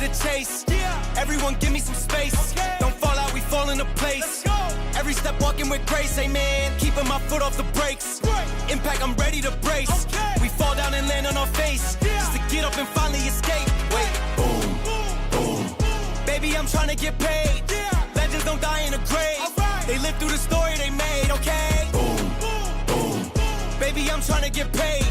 the chase. Everyone give me some space. Don't fall out, we fall into place. Every step walking with grace, amen. Keeping my foot off the brakes. Impact, I'm ready to brace. We fall down and land on our face. Just to get up and finally escape. Wait, boom, boom. Baby, I'm trying to get paid. Legends don't die in a grave. They live through the story they made, okay? Boom, boom. Baby, I'm trying to get paid.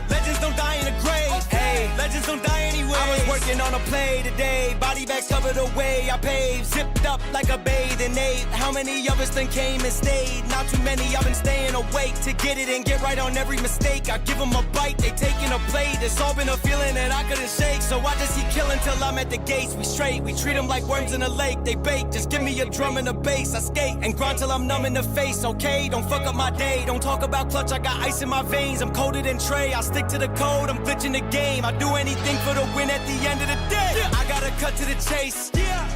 Legends don't die in a grave. Hey, legends don't die anyway. I was working on a play today. Body bags covered away. I paved, zipped up like a bathing ape. How many of us then came and stayed? Not too many. I've been staying awake to get it and get right on every mistake. I give them a bite, they taking a plate. It's all been a feeling that I couldn't shake. So I just keep killing till I'm at the gates. We straight, we treat them like worms in a lake. They bake, just give me a drum and a bass. I skate and grind till I'm numb in the face, okay? Don't fuck up my day. Don't talk about clutch, I got ice in my veins. I'm colder than Trey, I stick to the code. I'm glitching the game. I do anything for the win at the end of the day. I gotta cut to the chase.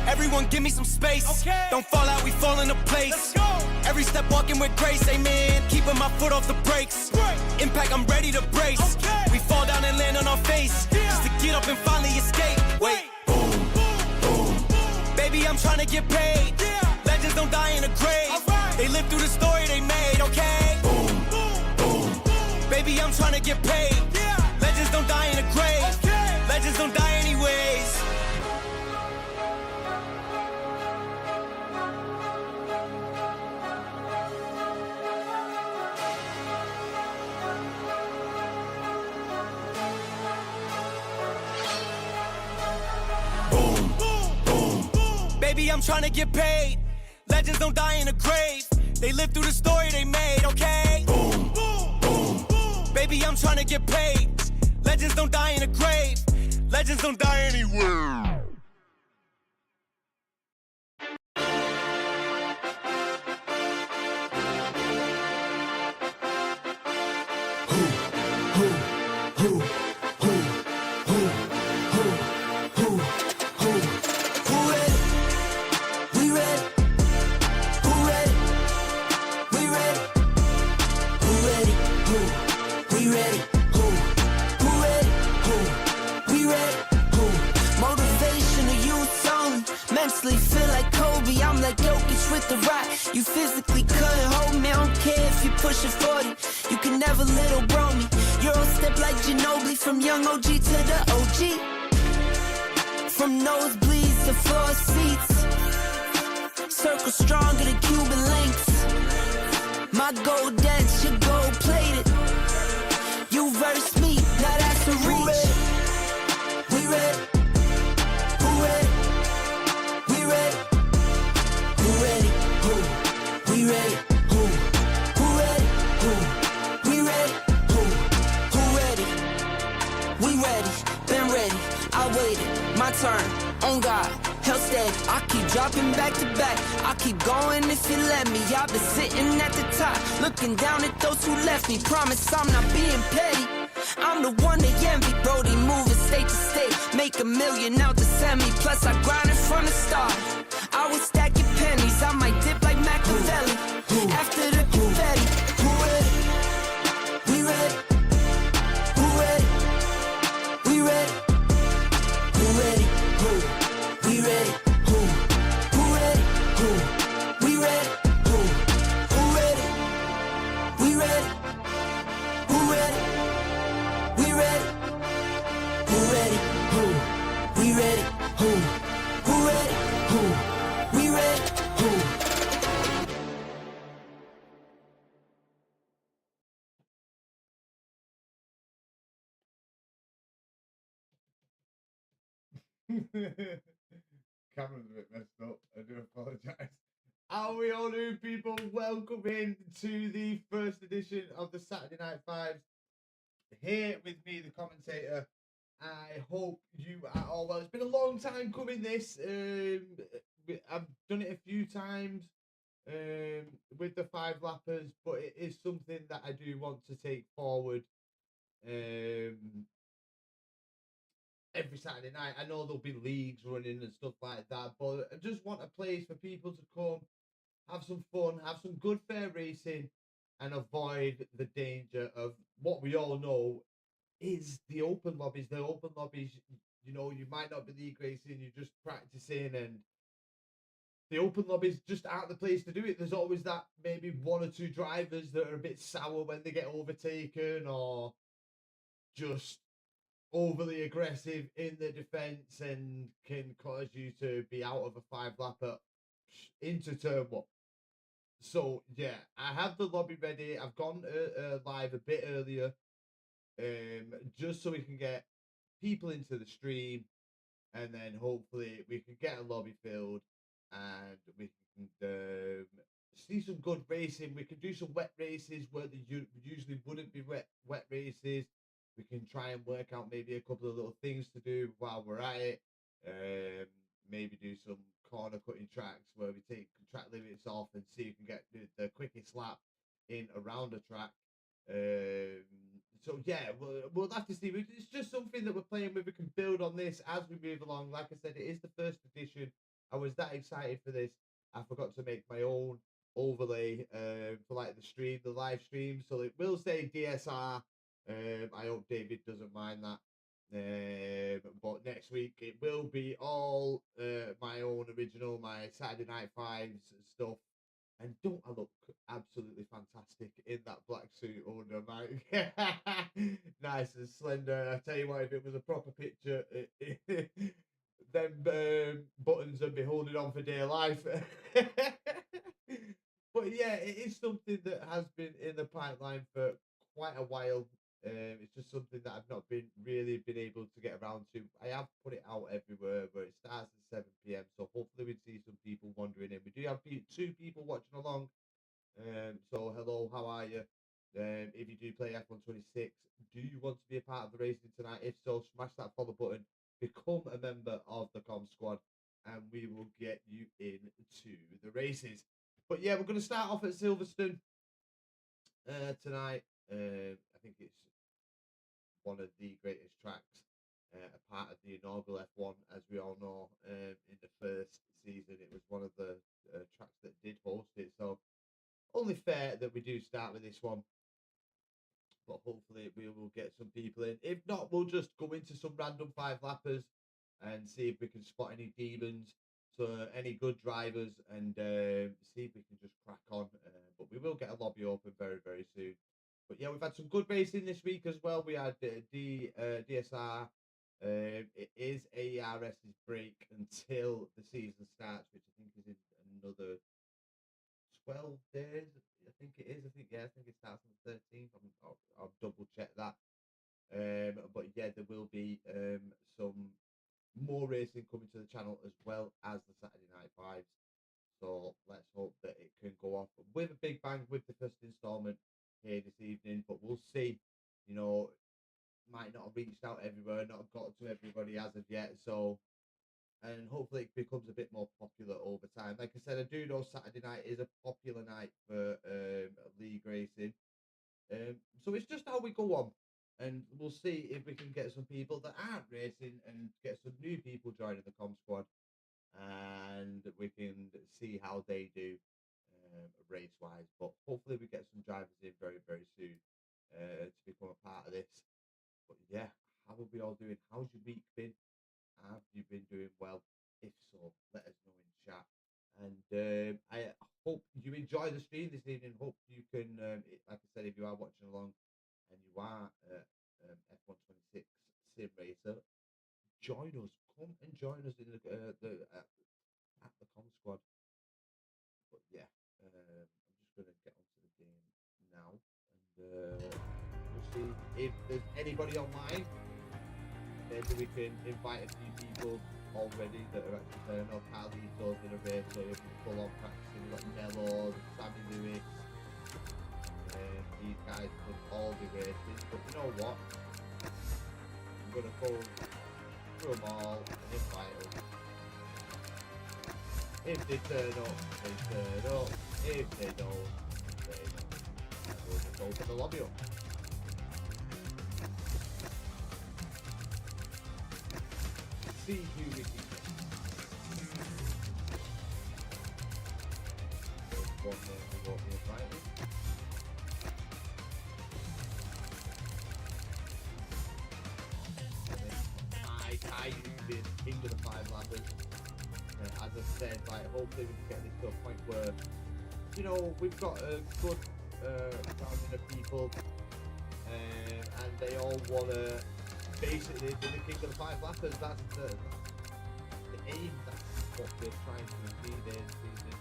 Everyone give me some space. Don't fall out, we fall into place. Every step walking with grace, amen. Keeping my foot off the brakes. Impact, I'm ready to brace. We fall down and land on our face. Just to get up and finally escape. Wait, boom, boom. Baby, I'm trying to get paid. Legends don't die in a grave. They live through the story they made, okay? Boom, boom. Baby, I'm trying to get paid. Legends don't die in a grave. Legends don't die anyways. Boom, boom. Baby, I'm trying to get paid. Legends don't die in a grave. They live through the story they made, okay? Boom, boom. Baby, I'm trying to get paid. Legends don't die in a grave. Legends don't die anywhere. Feel like Kobe, I'm like Jokic with the rock. You physically couldn't hold me, I don't care if you pushing 40. You can never little bro me. Euro step like Ginobili, from young OG to the OG. From nosebleeds to floor seats. Circle stronger than Cuban links. My gold dance, your gold plated. You verse me, now that's a reach. We ready. Who ready? We ready. Who ready? Who? We ready. Who? Who ready? Who? We ready. Who? Who ready? We ready. Been ready. I waited. My turn. On God. Held steady. I keep dropping back to back. I keep going if you let me. I've been sitting at the top, looking down at those who left me. Promise I'm not being petty. I'm the one they envy. Brody moving state to state, make $1 million out to send me. Plus I grind it from the start. I was stacking pennies, I might dip like Machiavelli. After the confetti, who ready? We ready. Who ready? We ready. Who ready? Who? We ready. Who? Who ready? Who? We ready. Who? Who ready? We ready. Who ready? We ready. Who ready? Who? We ready. Who? Who ready? Who? We ready. Who? Camera's a bit messed up. I do apologise. How we all doing, people? Welcome in to the first edition of the Saturday Night Fives. Here with me, the commentator. I hope you are all well. It's been a long time coming, this. I've done it a few times with the 5 lappers, but it is something that I do want to take forward every Saturday night. I know there'll be leagues running and stuff like that, but I just want a place for people to come, have some fun, have some good fair racing, and avoid the danger of what we all know is the open lobbies. The open lobbies, you know, you might not be league racing, you're just practicing, and the open lobbies just aren't the place to do it. There's always that maybe one or two drivers that are a bit sour when they get overtaken, or just overly aggressive in the defense and can cause you to be out of a 5-lapper into turn 1. So yeah, I have the lobby ready. I've gone live a bit earlier, just so we can get people into the stream, and then hopefully we can get a lobby filled, and we can see some good racing. We can do some wet races where there usually wouldn't be wet races. We can try and work out maybe a couple of little things to do while we're at it. Maybe do some corner cutting tracks where we take track limits off and see if we can get the quickest lap in around the track. So yeah, we'll have to see. It's just something that we're playing with. We can build on this as we move along. Like I said, it is the first edition. I was that excited for this, I forgot to make my own overlay for like the live stream. So it will say DSR. I hope David doesn't mind that. But next week it will be all my own original, my Saturday Night Fives stuff. And don't I look absolutely fantastic in that black suit under my nice and slender? I tell you what, if it was a proper picture, them buttons would be holding on for dear life. But yeah, it is something that has been in the pipeline for quite a while. It's just something that I've not really been able to get around to. I have put it out everywhere, but it starts at 7 p.m. So hopefully we'd see some people wandering in. We do have 2 people watching along. So hello, how are you? If you do play F126, do you want to be a part of the racing tonight? If so, smash that follow button, become a member of the COMMS squad, and we will get you into the races. But yeah, we're going to start off at Silverstone tonight. I think it's one of the greatest tracks, a part of the inaugural F1, as we all know. In the first season, it was one of the tracks that did host it. So only fair that we do start with this one. But hopefully we will get some people in. If not, we'll just go into some random 5-lappers and see if we can spot any demons, so any good drivers, and see if we can just crack on. But we will get a lobby open very, very soon. But yeah, we've had some good racing this week as well. We had DSR. It is ARS's break until the season starts, which I think is in another 12 days. I think it is. I think it starts on the 13th. I'll double check that. But yeah, there will be some more racing coming to the channel, as well as the Saturday Night Fives. So let's hope that it can go off with a big bang with the first installment here this evening. But we'll see. You know, might not have reached out everywhere, not got to everybody as of yet. So, and hopefully it becomes a bit more popular over time. Like I said, I do know Saturday night is a popular night for league racing. So it's just how we go on. And we'll see if we can get some people that aren't racing and get some new people joining the COMMS squad. And we can see how they do race-wise. But hopefully we get some drivers in very, very soon to become a part of this. But yeah, how are we all doing? How's your week been? Have you been doing well? If so, let us know in chat. And I hope you enjoy the stream this evening. Hope you can, like I said, if you are watching along and you are F126 sim racer, join us. Come and join us in at the COMMS squad. But yeah, I'm just going to get onto the game now, and we'll see if there's anybody online. Maybe we can invite a few people already that are actually playing. I know Carlito's in a race, so he'll be full on practicing. We've got Mello, Sammy Lewis. These guys could all be racing, but you know what? I'm going to go through them all and invite them. If they turn up, they turn up. If they don't, they don't. And we'll just open the lobby up. See who we can get. There's one there who won't be invited. My I used to be king of the five ladders. As I said, like hopefully we can get this to a point where, you know, we've got a good rounding of people, and they all want to basically be the king of the five ladders. That's the aim. That's what we're trying to achieve this season.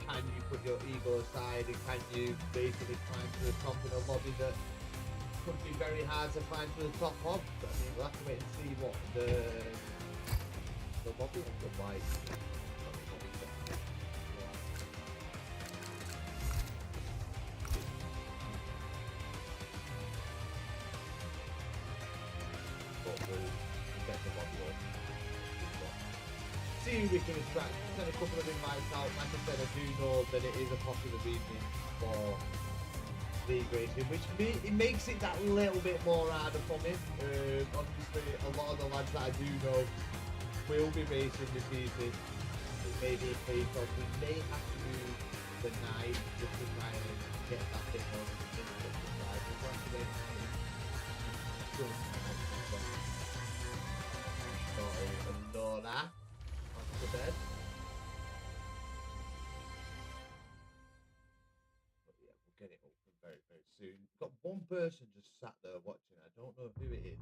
Can you put your ego aside and can you basically climb to the top in a lobby that could be very hard to climb to the top of? I mean, we'll have to wait and see what the lobby ends up like. But we'll get the lobby up. See who we can attract. Send a couple of invites out. Like I said, I do know that it is a popular evening for league racing, which it makes it that little bit more harder for me. Obviously, a lot of the lads that I do know will be racing this season. It may be a case of we may have to do the night just to try and get that bit more instant side. We're going to wait. Laura. The bed. But yeah, we'll get it open very, very soon. We've got one person just sat there watching. I don't know who it is,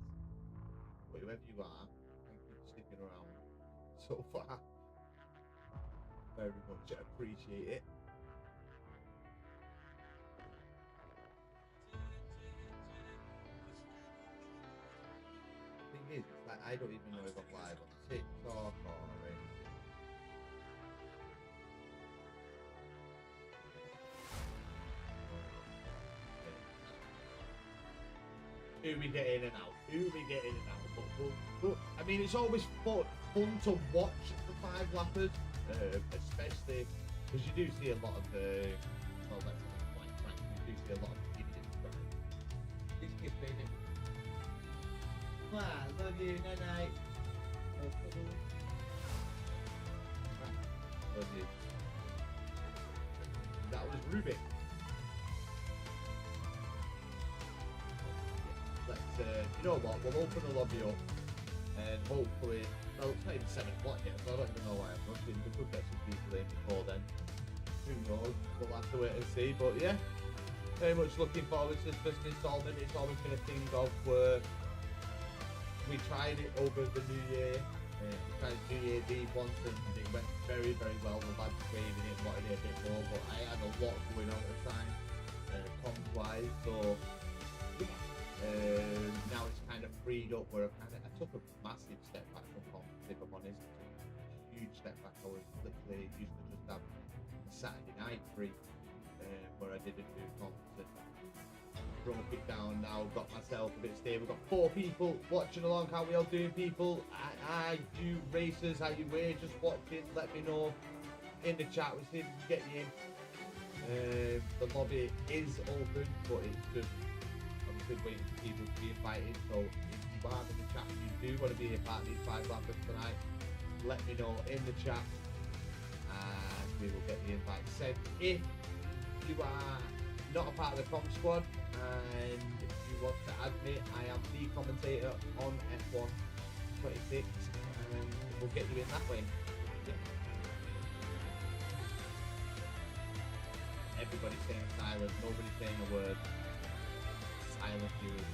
but whoever you are, thank you for sticking around so far. Very much appreciate it. Thing is, it's like I don't even know if I'm live on TikTok or anything. Who we get in and out, but I mean, it's always fun to watch the five lappers, especially because you do see a lot of well, let's be quite frank, you do see a lot of idiots, right? This kiss, baby. Wow, love you, night night. Love you. That was Rubik. Let's, you know what, we'll open the lobby up and hopefully, well, it's not even 7 o'clock yet, so I don't even know why I'm rushing. We could get some people in before then. Who knows, we'll have to wait and see, but yeah, very much looking forward to this first installment. It's always been a thing of where we tried it over the New Year, we tried New Year's Eve once and it went very, very well. The lads craving it, wanted it a bit more, but I had a lot going on at the time, comms wise, so now it's kind of freed up where I took a massive step back from comms, if I'm honest. A huge step back. I was literally used to just have a Saturday night free where I didn't do comms and broke it down now, got myself a bit stable. Got 4 people watching along. How we all doing, people? I do racers, how you wear, just watching, let me know in the chat. We'll see if we can get you in. The lobby is open, but it's just waiting for people to be invited. So if you are in the chat and you do want to be a part of these 5 lappers tonight, let me know in the chat and we will get the invite sent. If you are not a part of the comm squad and if you want to add me, I am the commentator on F1 26 and we'll get you in that way. Yeah. Everybody's staying silent, nobody's saying a word. Silent viewers.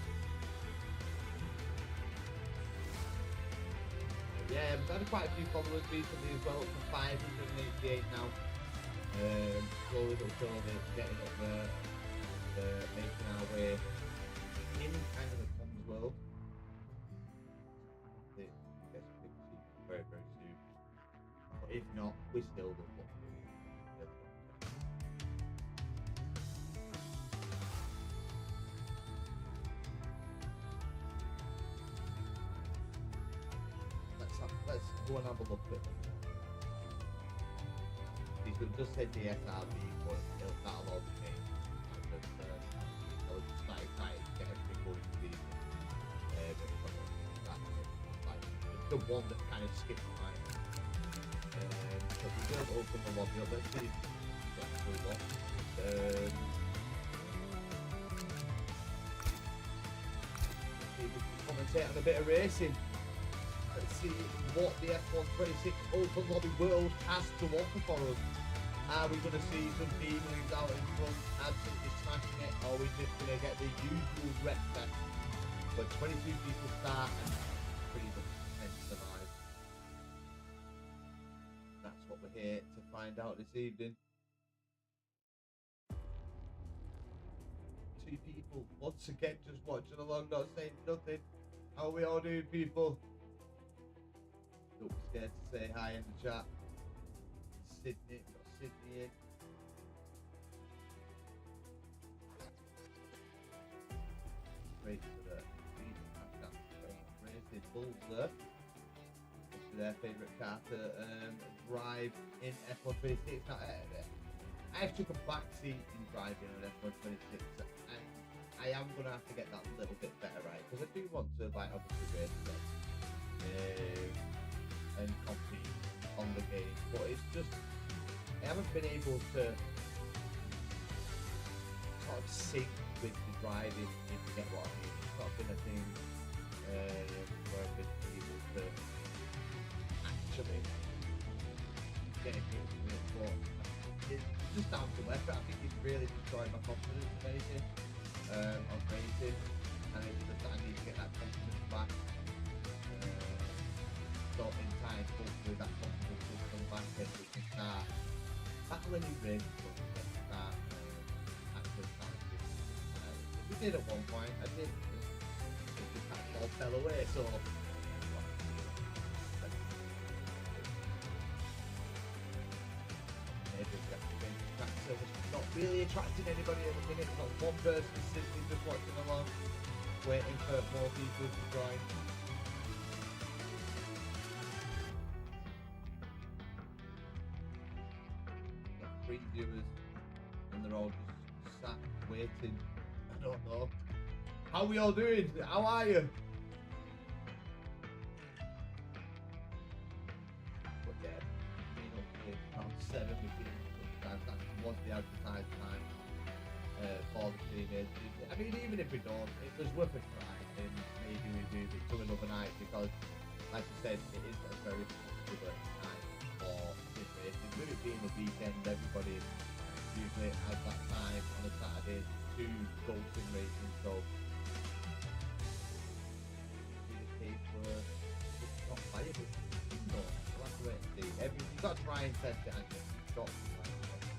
Yeah, we've had quite a few followers recently as well, up to 588 now. Slowly but surely getting up there, making our way in kind of the comms world. Get some big achievements very, very soon. But if not, we still will look. Let's go and have a look at them. It just said the SRB, but that'll all be changed. I'll just start excited to get everything going to be the one that kind of skipped mine. So we will open the lobby up. Let's see if we get the full one. See if we can comment commentate on a bit of racing. Let's see what the F126 Open Lobby World has to offer for us. Are we going to see some people who's out in front absolutely smashing it, or are we just going to get the usual wreck fest? But 22 people start and pretty much 10 survive. That's what we're here to find out this evening. 2 people once again just watching along, not saying nothing. How we all doing, people? Don't be scared to say hi in the chat. Sydney, got Sydney in. Great for the racing bulls there. This is their favourite car to drive in F126. Now, I took a back seat in driving an F126, and I am going to have to get that a little bit better, right? Because I do want to, like, obviously race them and compete on the game, but it's just I haven't been able to sort of sync with the driving, if you get what I mean. It's not been a thing where I've been able to actually get it to it, but it's just down to effort. I think it's really destroyed my confidence in anything on racing, and it's just that I need to get that confidence back. In time, hopefully that confidence will come back and we can start battling in races, but we can start actually challenging. We did at one point, I did, it just that ball fell away, so maybe we have to change the track, so it's not really attracting anybody at the minute. Not one person simply just watching along, waiting for more people to join. 3 viewers, and they're all just sat waiting. I don't know. How we all doing? How are you? But yeah, being up here around 7 between sometimes that was the advertised time for the teenagers. I mean, even if we don't, it was worth a try, and maybe we move it to another night because, like I said, it is a very popular night for this racing. With it being the weekend, everybody usually has that time on a Saturday to go sim racing, so in a case where it's not viable, so we'll have to wait and see. You've got to try and test it, and you've got to try and test it.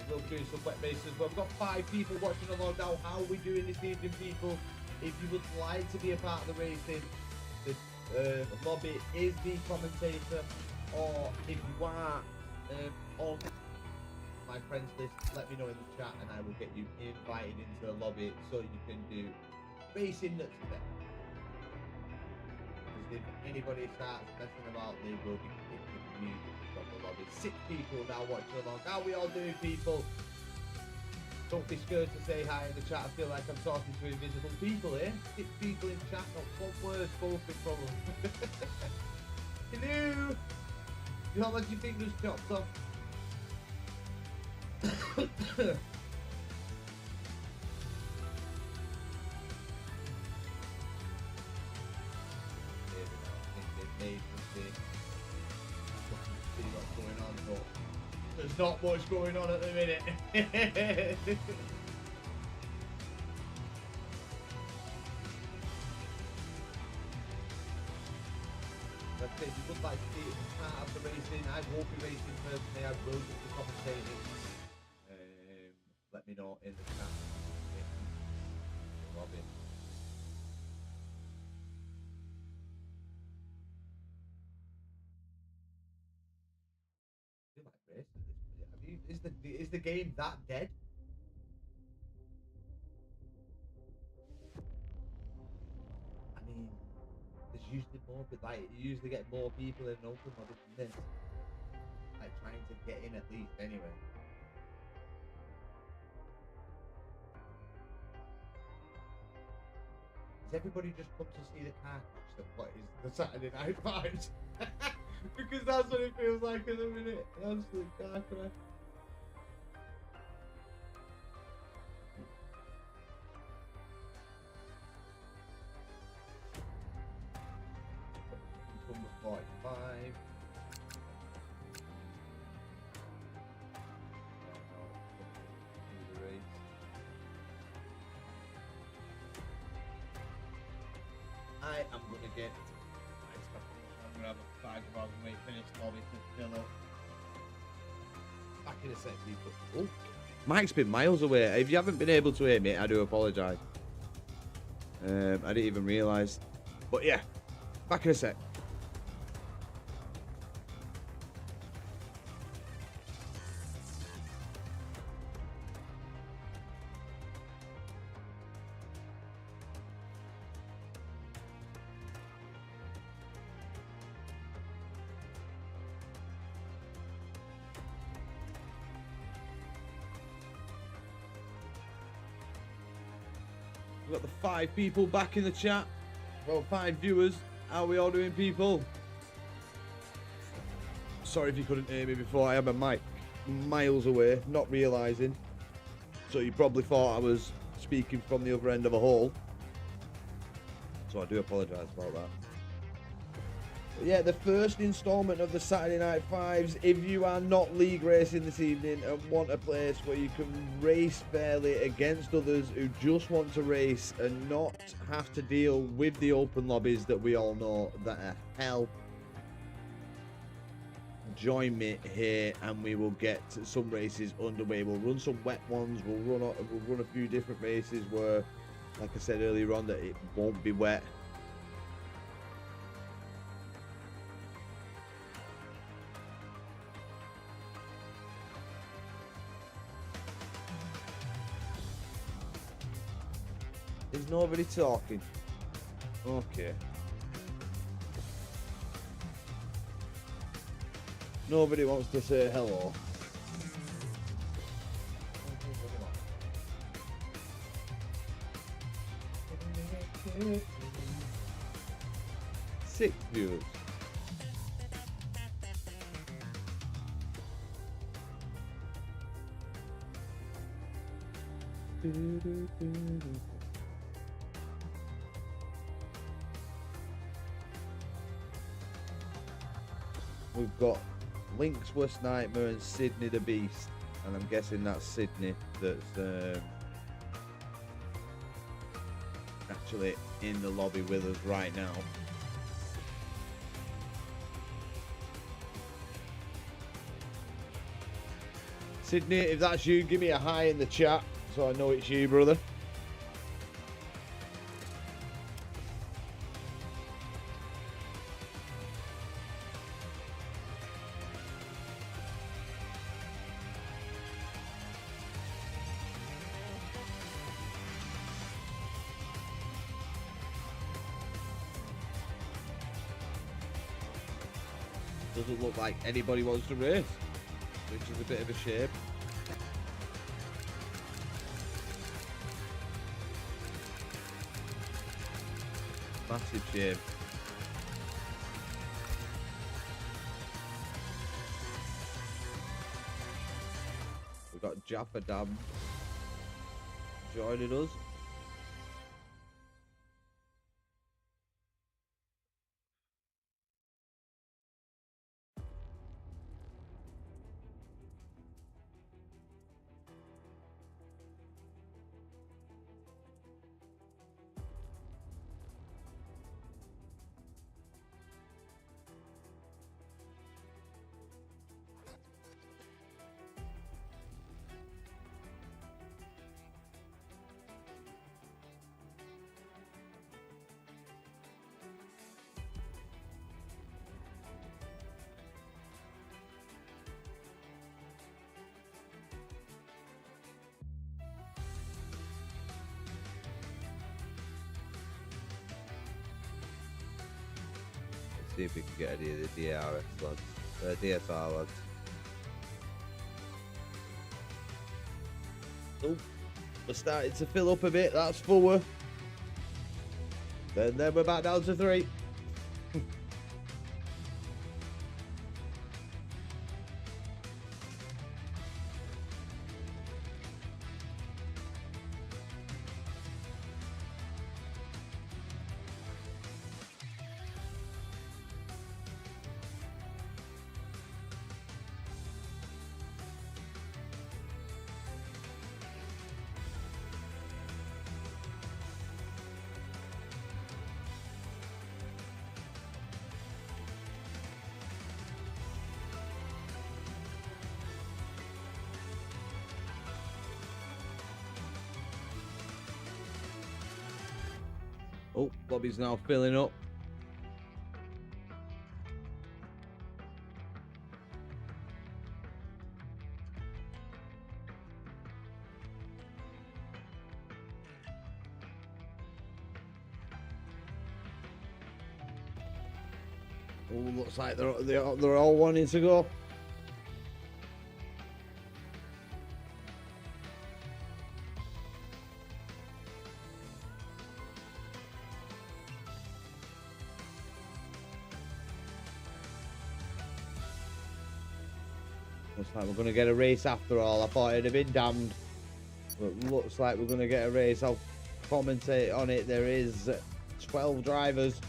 We'll do some wet races. Well, we've got 5 people watching along now. How are we doing this evening, people? If you would like to be a part of the racing, the lobby is the commentator, or if you are on my friends list, let me know in the chat and I will get you invited into the lobby so you can do racing that's better. Because if anybody starts messing about, they will be kicked immediately from the lobby. 6 people now watching along. How we all doing, people? Don't be scared to say hi in the chat. I feel like I'm talking to invisible people here. 6 people in chat, not 1 word spoken from them. Hello! You how much your fingers chopped off? There's not much going on at the minute. Like I said, if you would like to see it as part of the racing, I won't be racing personally, I will just be commentating. Let me know in the chat. Love it. I feel like racing this. Is the game that dead? I mean, there's usually more, but like you usually get more people in an open lobby than this. Like trying to get in at least anyway. Does everybody just come to see the car crash that what is the Saturday Night Vibes? Because that's what it feels like at the minute. An absolute car crash. Number 45. I am gonna get. I'm gonna have a 5 hours and wait finish lobby to fill up. Back in a sec, people. Oh, Mike's been miles away. If you haven't been able to hear me, I do apologise. I didn't even realise. But yeah, back in a sec. We've got the 5 people back in the chat. Well, 5 viewers. How are we all doing, people? Sorry if you couldn't hear me before. I had my mic miles away, not realising. So you probably thought I was speaking from the other end of a hall. So I do apologise about that. But yeah, the first instalment of the Saturday Night Fives. If you are not league racing this evening and want a place where you can race fairly against others who just want to race and not have to deal with the open lobbies that we all know that are hell, join me here and we will get some races underway. We'll run some wet ones. We'll run a few different races where, like I said earlier on, that it won't be wet. Is nobody talking? Okay. Nobody wants to say hello. Six viewers. We've got Link's Worst Nightmare and Sydney the Beast, and I'm guessing that's Sydney that's actually in the lobby with us right now. Sydney, if that's you, give me a hi in the chat so I know it's you, brother. Doesn't look like anybody wants to race, which is a bit of a shame. Massive shame. We've got Jaffa Dam joining us. See if we can get any of the DRS lads, DSR lads. Oh, we're starting to fill up a bit. That's 4. Then we're back down to 3. Oh, Bobby's now filling up. Oh, looks like they're all wanting to go. Looks like we're going to get a race after all. I thought it'd have been damned. But looks like we're going to get a race. I'll commentate on it. There is 12 drivers.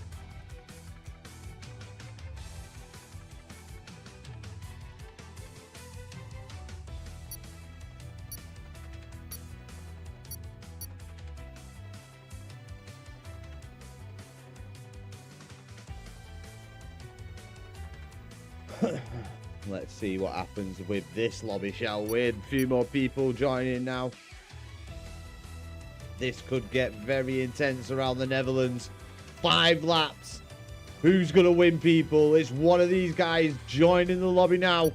Let's see what happens with this lobby, shall we? A few more people joining now. This could get very intense around the Netherlands. 5 laps. Who's going to win, people? It's one of these guys joining the lobby now.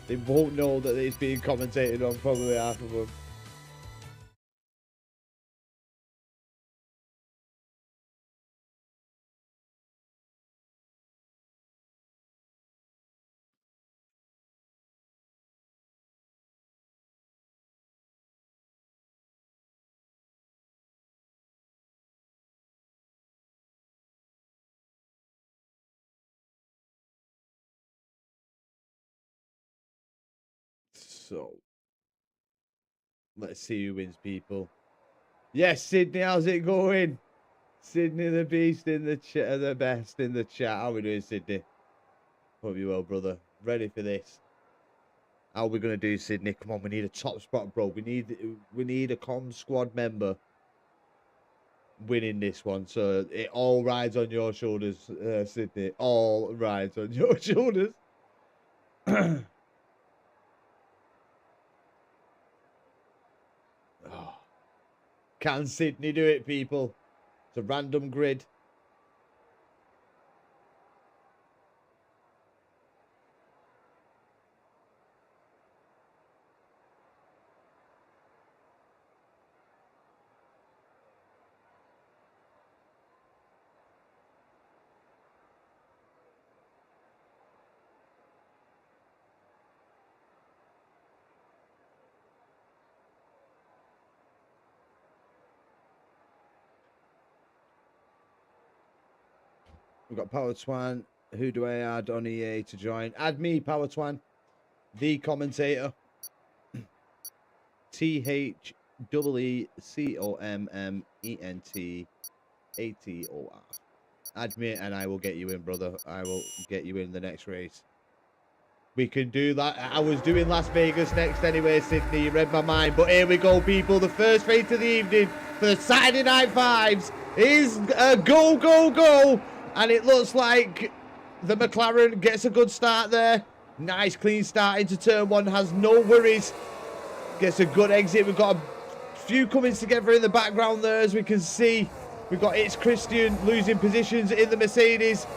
They won't know that it's being commentated on, probably half of them. So, let's see who wins, people. Yes, Sydney, how's it going? Sydney the beast in the chat, the best in the chat. How we doing, Sydney? Hope you well, brother. Ready for this? How are we gonna do, Sydney? Come on, we need a top spot, bro. We need a COMMS squad member winning this one. So it all rides on your shoulders, Sydney. All rides on your shoulders. Oh. Can Sydney do it, people? It's a random grid. We've got Power Twan. Who do I add on EA to join? Add me, Power Twan, the commentator. THEECOMMENTATOR. Add me and I will get you in, brother. I will get you in the next race. We can do that. I was doing Las Vegas next anyway, Sydney. You read my mind. But here we go, people. The first race of the evening for the Saturday Night Fives is a go, go, go. And it looks like the McLaren gets a good start there. Nice clean start into turn 1. Has no worries. Gets a good exit. We've got a few coming together in the background there, as we can see. We've got It's Christian losing positions in the Mercedes.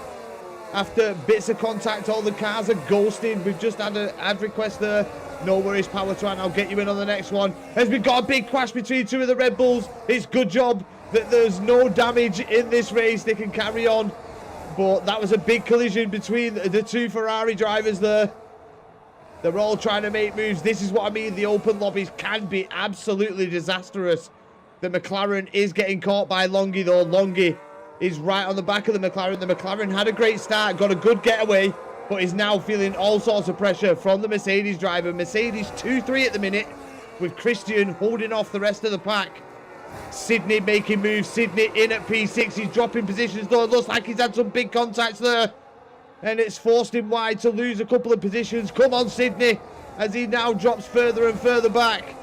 After bits of contact, all the cars are ghosting. We've just had an ad request there. No worries, Power Twan. I'll get you in on the next one. As we've got a big crash between 2 of the Red Bulls. It's good job that there's no damage in this race. They can carry on. But that was a big collision between the two Ferrari drivers there. They're all trying to make moves. This is what I mean. The open lobbies can be absolutely disastrous. The McLaren is getting caught by Longy, though. Longy is right on the back of the McLaren. The McLaren had a great start, got a good getaway, but is now feeling all sorts of pressure from the Mercedes driver. Mercedes 2-3 at the minute, with Christian holding off the rest of the pack. Sydney making moves. Sydney in at P6. He's dropping positions, though. It looks like he's had some big contacts there. And it's forced him wide to lose a couple of positions. Come on, Sydney, as he now drops further and further back.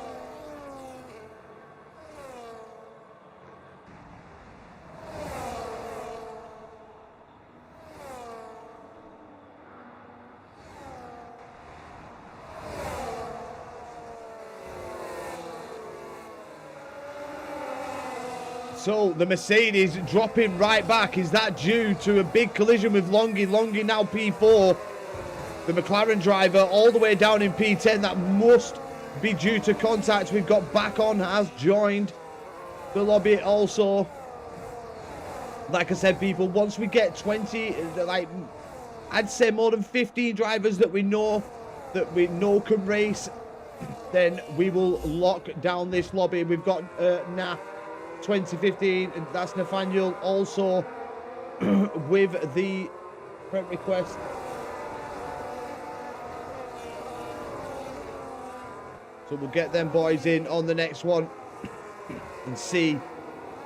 So the Mercedes dropping right back. Is that due to a big collision with Longy? Longy now P4. The McLaren driver all the way down in P10. That must be due to contact. We've got back on has joined the lobby also. Like I said, people, once we get 20, like I'd say more than 15 drivers that we know can race, then we will lock down this lobby. We've got Nah 2015, and that's Nathaniel also with the friend request. So we'll get them boys in on the next one and see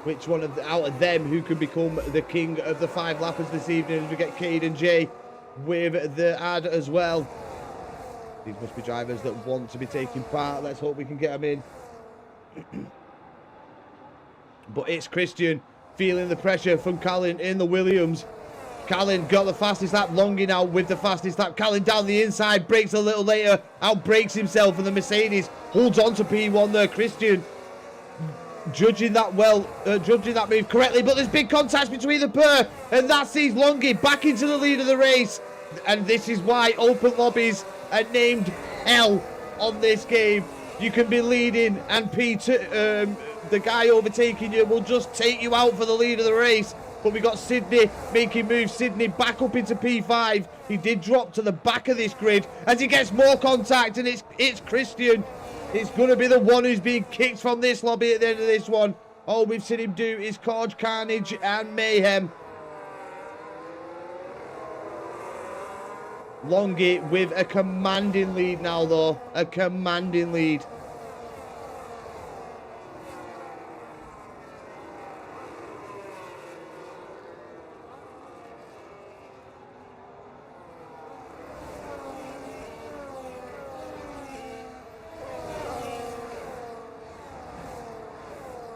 which one out of them who can become the king of the 5 lappers this evening, as we get Cade and Jay with the ad as well. These must be drivers that want to be taking part. Let's hope we can get them in. But it's Christian feeling the pressure from Callan in the Williams. Callan got the fastest lap. Longy now with the fastest lap. Callan down the inside, brakes a little later, outbrakes himself, and the Mercedes holds on to P1 there. Christian judging that move correctly, but there's big contacts between the pair, and that sees Longy back into the lead of the race. And this is why open lobbies are named L on this game. You can be leading, and P2, the guy overtaking you will just take you out for the lead of the race. But we got Sydney making moves. Sydney back up into P5. He did drop to the back of this grid as he gets more contact, and it's Christian. It's going to be the one who's being kicked from this lobby at the end of this one. All we've seen him do is cause carnage and mayhem. Longy with a commanding lead now, though. A commanding lead.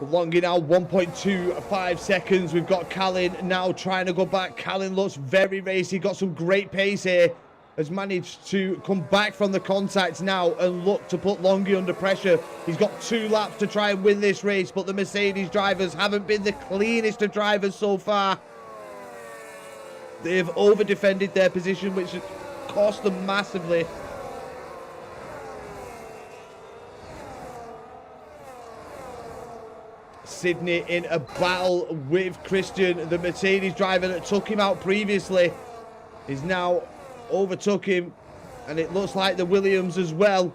Longy now 1.25 seconds. We've got Callan now trying to go back. Callan looks very racy, got some great pace here. Has managed to come back from the contacts now and look to put Longy under pressure. He's got 2 laps to try and win this race, but the Mercedes drivers haven't been the cleanest of drivers so far. They've over-defended their position, which has cost them massively. Sydney in a battle with Christian. The Mercedes driver that took him out previously is now overtook him, and it looks like the Williams as well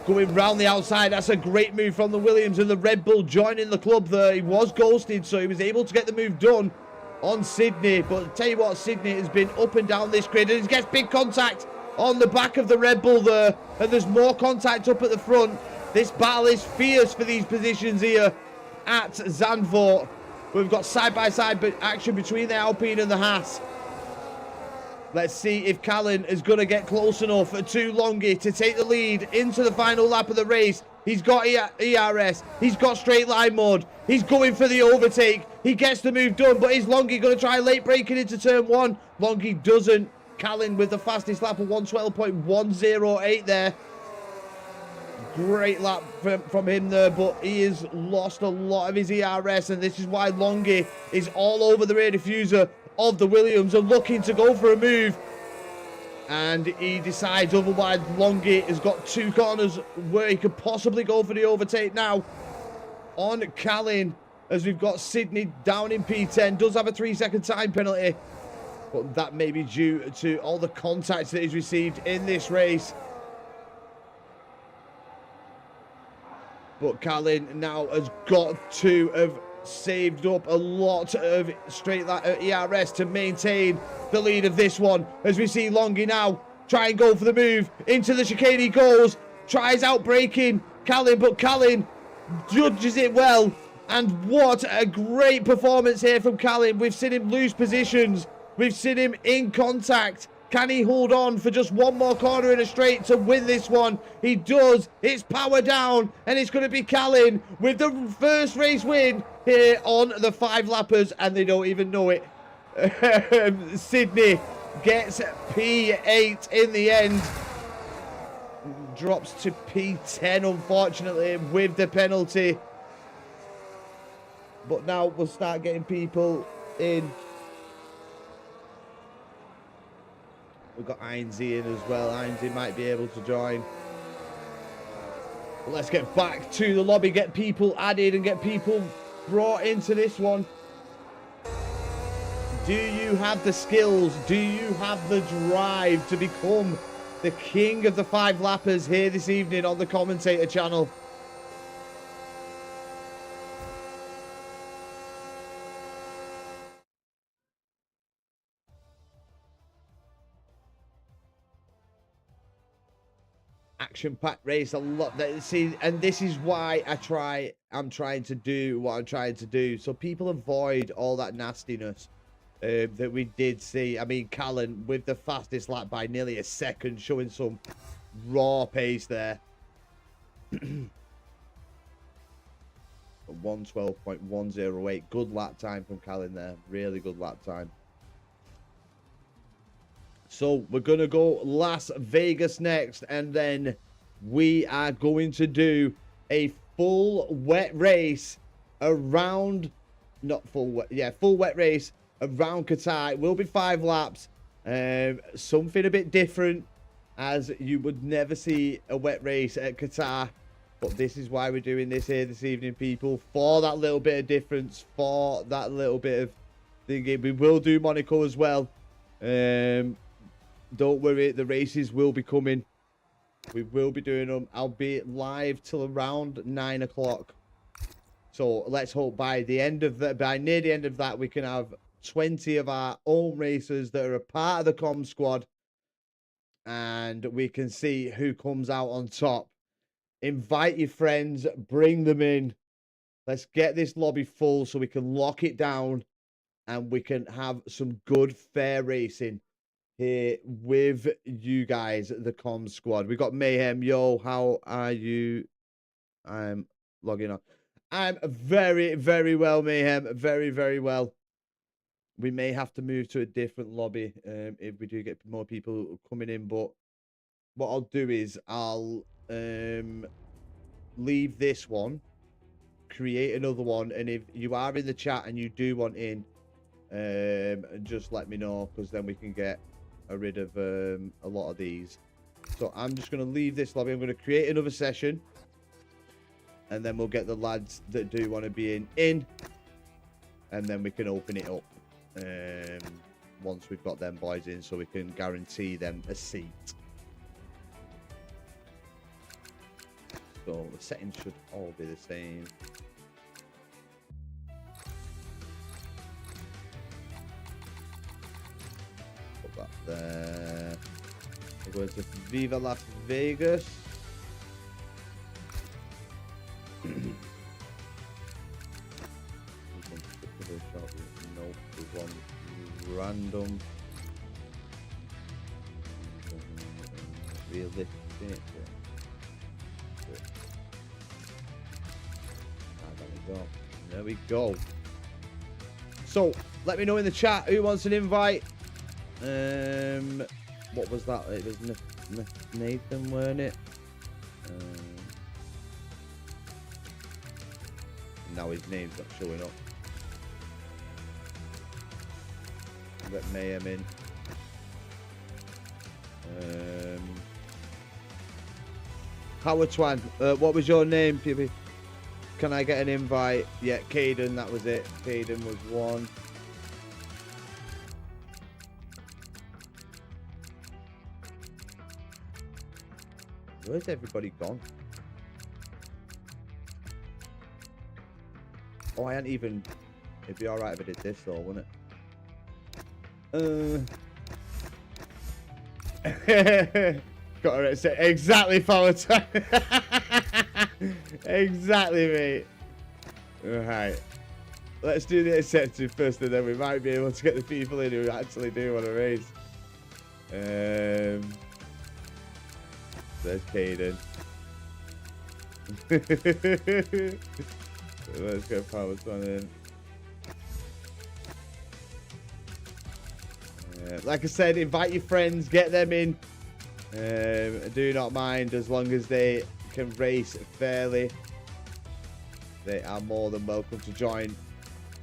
going round the outside. That's a great move from the Williams, and the Red Bull joining the club there. He was ghosted, so he was able to get the move done on Sydney. But I'll tell you what, Sydney has been up and down this grid, and he gets big contact on the back of the Red Bull there, and there's more contact up at the front. This battle is fierce for these positions here at Zandvoort. We've got side-by-side action between the Alpine and the Haas. Let's see if Callan is going to get close enough to Longy to take the lead into the final lap of the race. He's got ERS. He's got straight line mode. He's going for the overtake. He gets the move done, but is Longy going to try late braking into turn 1? Longy doesn't. Callan with the fastest lap of 112.108 there. Great lap from him there, but he has lost a lot of his ERS, and this is why Longy is all over the rear diffuser of the Williams and looking to go for a move. And he decides otherwise. Longy has got 2 corners where he could possibly go for the overtake now on Callan, as we've got Sydney down in P10. Does have a 3-second time penalty. but that may be due to all the contacts that he's received in this race. But Callan now has got to have saved up a lot of straight ERS to maintain the lead of this one. As we see Longy now try and go for the move into the chicane. He goes, tries out braking Callan, but Callan judges it well. And what a great performance here from Callan. We've seen him lose positions. We've seen him in contact. Can he hold on for just one more corner in a straight to win this one? He does. It's power down, and it's going to be Callan with the first race win here on the 5-lappers, and they don't even know it. Sydney gets P8 in the end. Drops to P10, unfortunately, with the penalty. But now we'll start getting people in. We've got Ainsley in as well. Ainsley might be able to join. But let's get back to the lobby, get people added and get people brought into this one. Do you have the skills? Do you have the drive to become the king of the 5-lappers here this evening on the commentator channel? Action-packed race, a lot. See, and this is why I'm trying to do what I'm trying to do, so people avoid all that nastiness that we did see. I mean, Callan with the fastest lap by nearly a second, showing some raw pace there. 1:12.108, good lap time from Callan there, really good lap time. So we're going to go Las Vegas next, and then we are going to do a full wet race around, full wet race around Qatar. It will be 5 laps, something a bit different, as you would never see a wet race at Qatar. But this is why we're doing this here this evening, people, for that little bit of difference, for that little bit of thinking. We will do Monaco as well. Don't worry, the races will be coming. We will be doing them. I'll be live till around 9 o'clock. So let's hope by the end of that, by near the end of that, we can have 20 of our own racers that are a part of the COMMS squad, and we can see who comes out on top. Invite your friends, bring them in. Let's get this lobby full so we can lock it down and we can have some good, fair racing here with you guys, the COMMS squad. We got Mayhem. Yo, how are you? I'm logging on. I'm very, very well, Mayhem. Very, very well. We may have to move to a different lobby if we do get more people coming in. But what I'll do is I'll leave this one, create another one, and if you are in the chat and you do want in, just let me know, because then we can get rid of a lot of these. So I'm just going to leave this lobby. I'm going to create another session, and then we'll get the lads that do want to be in, and then we can open it up once we've got them boys in, so we can guarantee them a seat. So the settings should all be the same. That there. We're going to Viva Las Vegas. No, there's one random. Realistic. There we go. So let me know in the chat who wants an invite. What was that? It was Nathan, weren't it? Now his name's not showing up. Let Mayhem in. Howard Twan, what was your name, Phoebe? Can I get an invite? Yeah, Caden, that was it. Caden was one. Where's everybody gone? Oh, I hadn't even... It'd be alright if I did this though, wouldn't it? Got to say exactly power time. Exactly, mate. Alright. Let's do the accepted first, and then we might be able to get the people in who actually do want to race. There's Caden. Let's go power one in. Like I said, invite your friends, get them in. Do not mind as long as they can race fairly. They are more than welcome to join.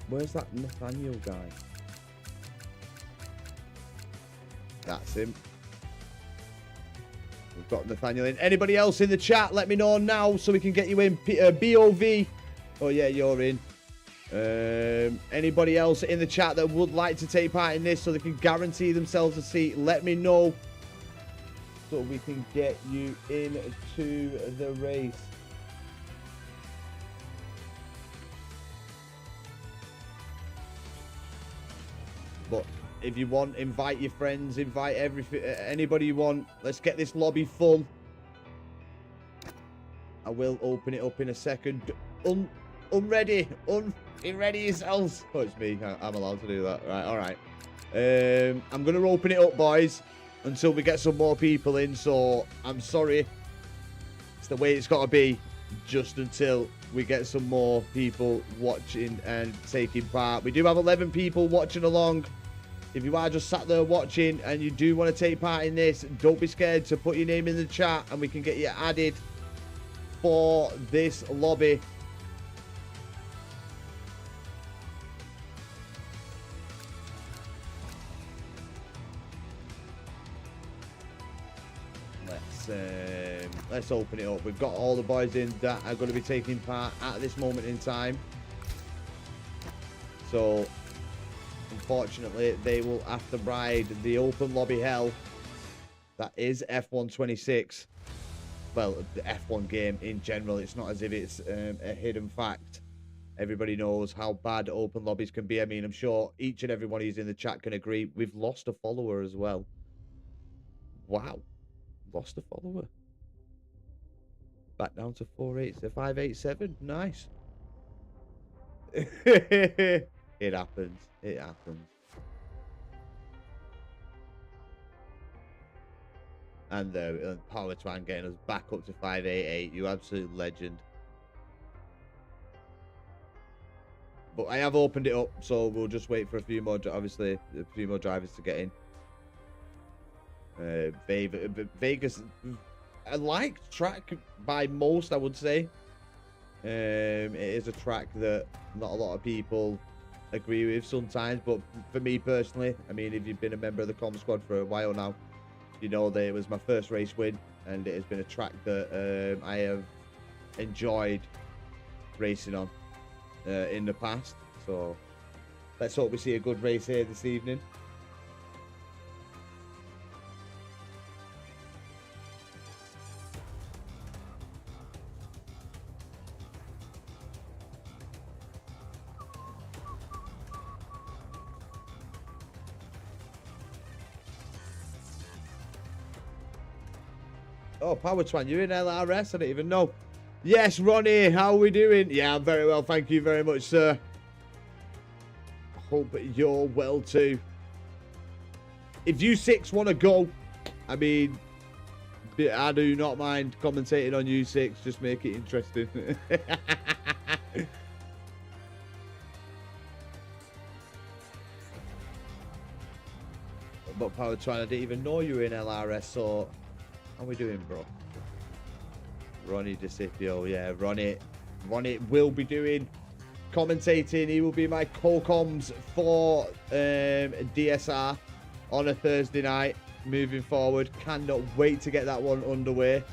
Where's that Nathaniel guy? That's him. We've got Nathaniel in. Anybody else in the chat? Let me know now so we can get you in. BOV. Oh yeah, you're in. Anybody else in the chat that would like to take part in this so they can guarantee themselves a seat? Let me know so we can get you into the race. But if you want, invite your friends, invite anybody you want. Let's get this lobby full. I will open it up in a second. Unready yourselves. Oh, it's me. I'm allowed to do that. Right, all right. I'm going to open it up, boys, until we get some more people in. So I'm sorry. It's the way it's got to be, just until we get some more people watching and taking part. We do have 11 people watching along. If you are just sat there watching and you do want to take part in this, don't be scared to put your name in the chat and we can get you added for this lobby. Let's open it up. We've got all the boys in that are going to be taking part at this moment in time. So unfortunately, they will have to ride the open lobby hell that is F1 26. Well, the F1 game in general. It's not as if it's a hidden fact. Everybody knows how bad open lobbies can be. I mean, I'm sure each and every one who's in the chat can agree. We've lost a follower as well. Wow. Lost a follower. Back down to 587. Nice. It happens. It happens. And the Power Twan getting us back up to 588. You absolute legend. But I have opened it up, so we'll just wait for a few more. Obviously, a few more drivers to get in. Vegas, a liked track by most, I would say. It is a track that not a lot of people agree with sometimes, but for me personally, I mean, if you've been a member of the COMMS squad for a while now, you know that it was my first race win, and it has been a track that I have enjoyed racing on in the past. So let's hope we see a good race here this evening. Oh, Power Twan, you're in LRS? I didn't even know. Yes, Ronnie, how are we doing? Yeah, I'm very well, thank you very much, sir. Hope you're well too. If you six want to go, I mean, I do not mind commentating on you six. Just make it interesting. But Power Twan, I didn't even know you were in LRS, so how are we doing, bro? Ronnie DeCipio, yeah, Ronnie will be doing commentating. He will be my co-comms for DSR on a Thursday night moving forward. Cannot wait to get that one underway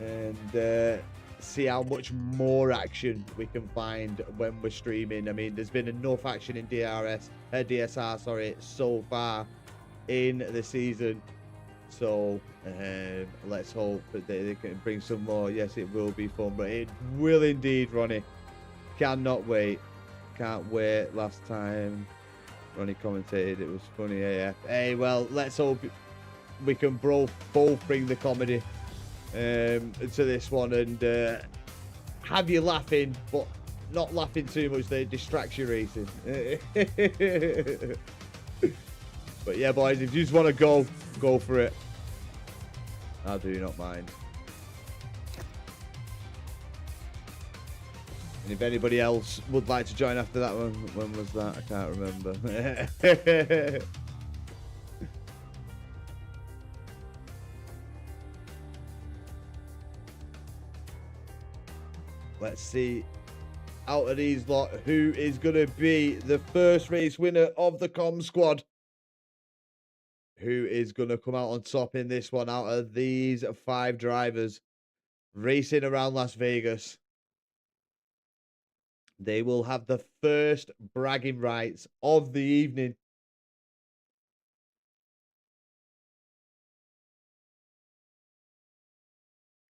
and see how much more action we can find when we're streaming. I mean, there's been enough action in DSR, sorry, so far in the season. So let's hope that they can bring some more. Yes, it will be fun, but it will indeed, Ronnie. Cannot wait. Can't wait. Last time Ronnie commentated, it was funny AF. Hey, well, let's hope we can both bring the comedy to this one and have you laughing, but not laughing too much. They distract you racing. But yeah, boys, if you just want to go for it. I do not mind. And if anybody else would like to join after that one, when was that? I can't remember. Let's see, out of these lot, who is going to be the first race winner of the COMMS squad? Who is going to come out on top in this one out of these 5 drivers racing around Las Vegas? They will have the first bragging rights of the evening.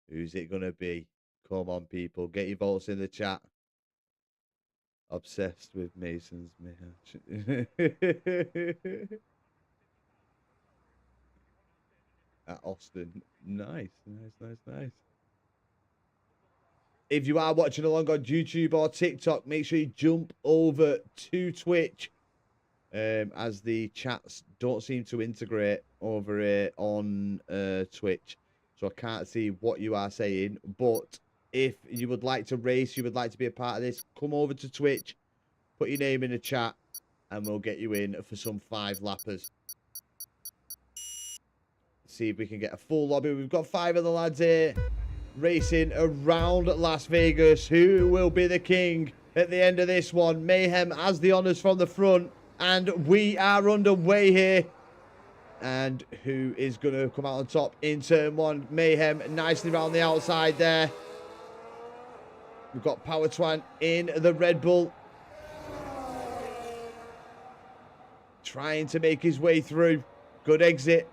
Who's it going to be? Come on, people. Get your votes in the chat. Obsessed with Mason's match. At Austin. Nice. If you are watching along on YouTube or TikTok, make sure you jump over to Twitch. As the chats don't seem to integrate over here on Twitch. So I can't see what you are saying. But if you would like to race, you would like to be a part of this, come over to Twitch, put your name in the chat, and we'll get you in for some 5-lappers. See if we can get a full lobby. We've got 5 of the lads here racing around Las Vegas. Who will be the king at the end of this one? Mayhem has the honours from the front, and we are underway here. And who is going to come out on top in turn 1? Mayhem nicely around the outside there. We've got Power Twan in the Red Bull, trying to make his way through. Good exit.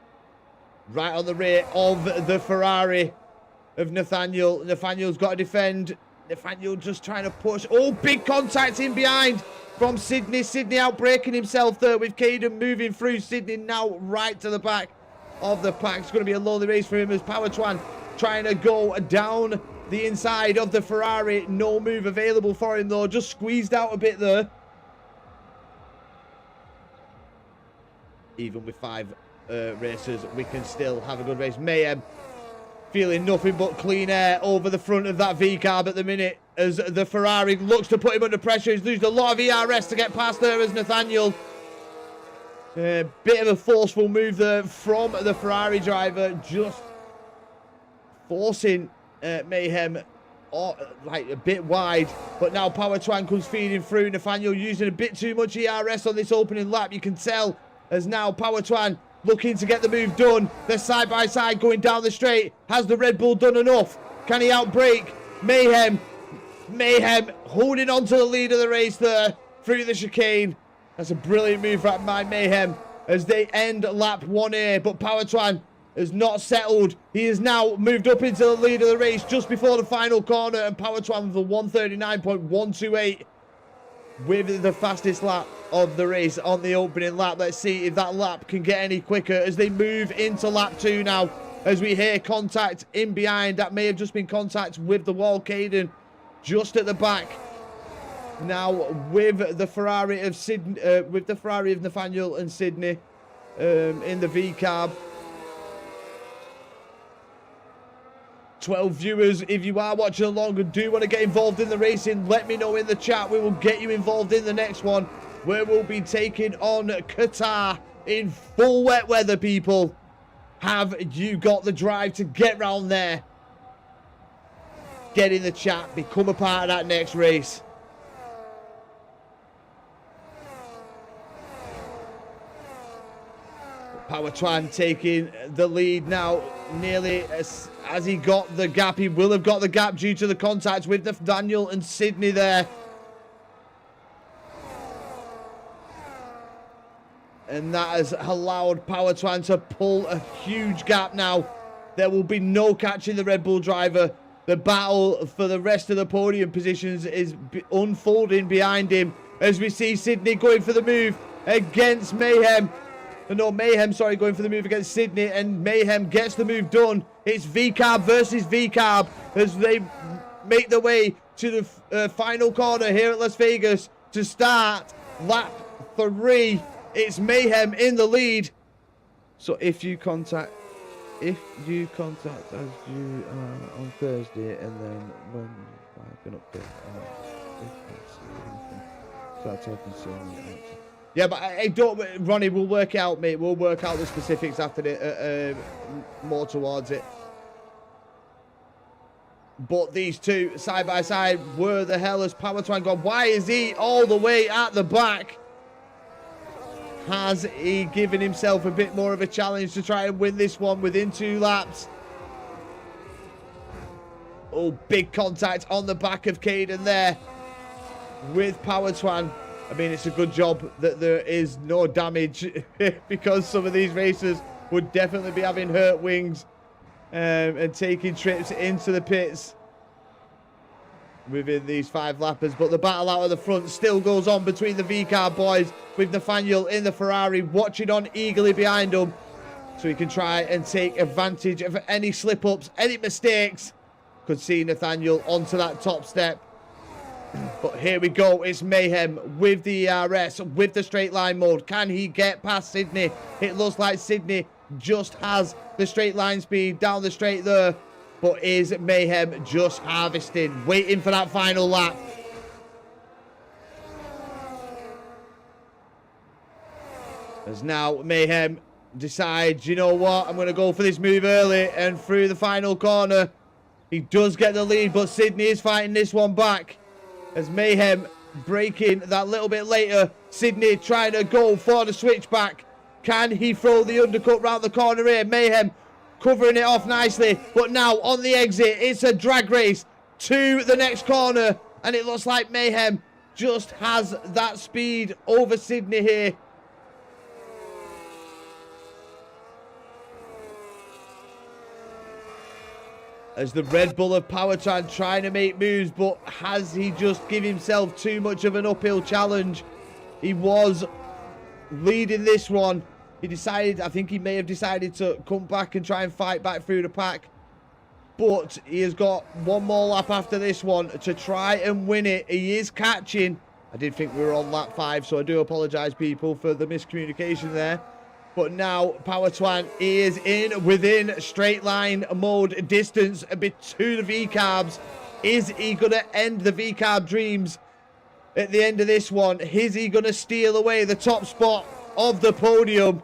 Right on the rear of the Ferrari of Nathaniel. Nathaniel's got to defend. Nathaniel just trying to push. Oh, big contact in behind from Sydney. Sydney outbreaking himself there with Caden moving through. Sydney now right to the back of the pack. It's going to be a lonely race for him as Power Twan trying to go down the inside of the Ferrari. No move available for him though. Just squeezed out a bit there. Even with 5 racers, we can still have a good race. Mayhem feeling nothing but clean air over the front of that V-carb at the minute as the Ferrari looks to put him under pressure. He's losing a lot of ERS to get past there as Nathaniel. Bit of a forceful move there from the Ferrari driver, just forcing Mayhem like a bit wide. But now Power Twan comes feeding through. Nathaniel using a bit too much ERS on this opening lap. You can tell as now Power Twan looking to get the move done. They're side by side going down the straight. Has the Red Bull done enough? Can he outbrake Mayhem? Mayhem holding on to the lead of the race there through the chicane. That's a brilliant move from my Mayhem as they end lap 1 here. But Power Twan has not settled. He has now moved up into the lead of the race just before the final corner. And Power Twan with a 139.128 with the fastest lap of the race on the opening lap. Let's see if that lap can get any quicker as they move into lap 2 now. As we hear contact in behind. That may have just been contact with the wall. Caden just at the back. Now with the Ferrari of Sydney, with the Ferrari of Nathaniel and Sydney in the V-carb. 12 viewers, if you are watching along and do want to get involved in the racing, let me know in the chat. We will get you involved in the next one, where we'll be taking on Qatar in full wet weather, people. Have you got the drive to get round there? Get in the chat, become a part of that next race. Power Twan taking the lead now, nearly as he got the gap. He will have got the gap due to the contact with Nathaniel and Sydney there. And that has allowed Power Twan to pull a huge gap now. There will be no catching the Red Bull driver. The battle for the rest of the podium positions is unfolding behind him as we see Sydney going for the move against Mayhem. No, Mayhem, sorry, going for the move against Sydney, and Mayhem gets the move done. It's VCARB versus VCARB as they make their way to the final corner here at Las Vegas to start lap 3. It's Mayhem in the lead. So if you contact us on Thursday, and then when I can update, start talking soon. Yeah, but I don't, Ronnie, we'll work it out, mate. We'll work out the specifics after it, more towards it. But these two, side by side, where the hell has Power Twan gone? Why is he all the way at the back? Has he given himself a bit more of a challenge to try and win this one within 2 laps? Oh, big contact on the back of Caden there with Power Twan. I mean, it's a good job that there is no damage because some of these racers would definitely be having hurt wings and taking trips into the pits within these 5 lappers. But the battle out of the front still goes on between the VCAR boys, with Nathaniel in the Ferrari watching on eagerly behind him so he can try and take advantage of any slip-ups, any mistakes. Could see Nathaniel onto that top step. But here we go, it's Mayhem with the ERS, with the straight line mode. Can he get past Sydney? It looks like Sydney just has the straight line speed down the straight there. But is Mayhem just harvesting, waiting for that final lap? As now Mayhem decides, you know what, I'm going to go for this move early and through the final corner. He does get the lead, but Sydney is fighting this one back. As Mayhem breaking that little bit later. Sydney trying to go for the switchback. Can he throw the undercut round the corner here? Mayhem covering it off nicely. But now on the exit, it's a drag race to the next corner. And it looks like Mayhem just has that speed over Sydney here. As the Red Bull of Powertran trying to make moves, but has he just given himself too much of an uphill challenge? He was leading this one. He decided, I think he may have decided to come back and try and fight back through the pack. But he has got one more lap after this one to try and win it. He is catching. I did think we were on lap 5, so I do apologise, people, for the miscommunication there. But now Powertwan is in within straight line mode distance a bit to the VCARBs. Is he going to end the VCARB dreams at the end of this one? Is he going to steal away the top spot of the podium?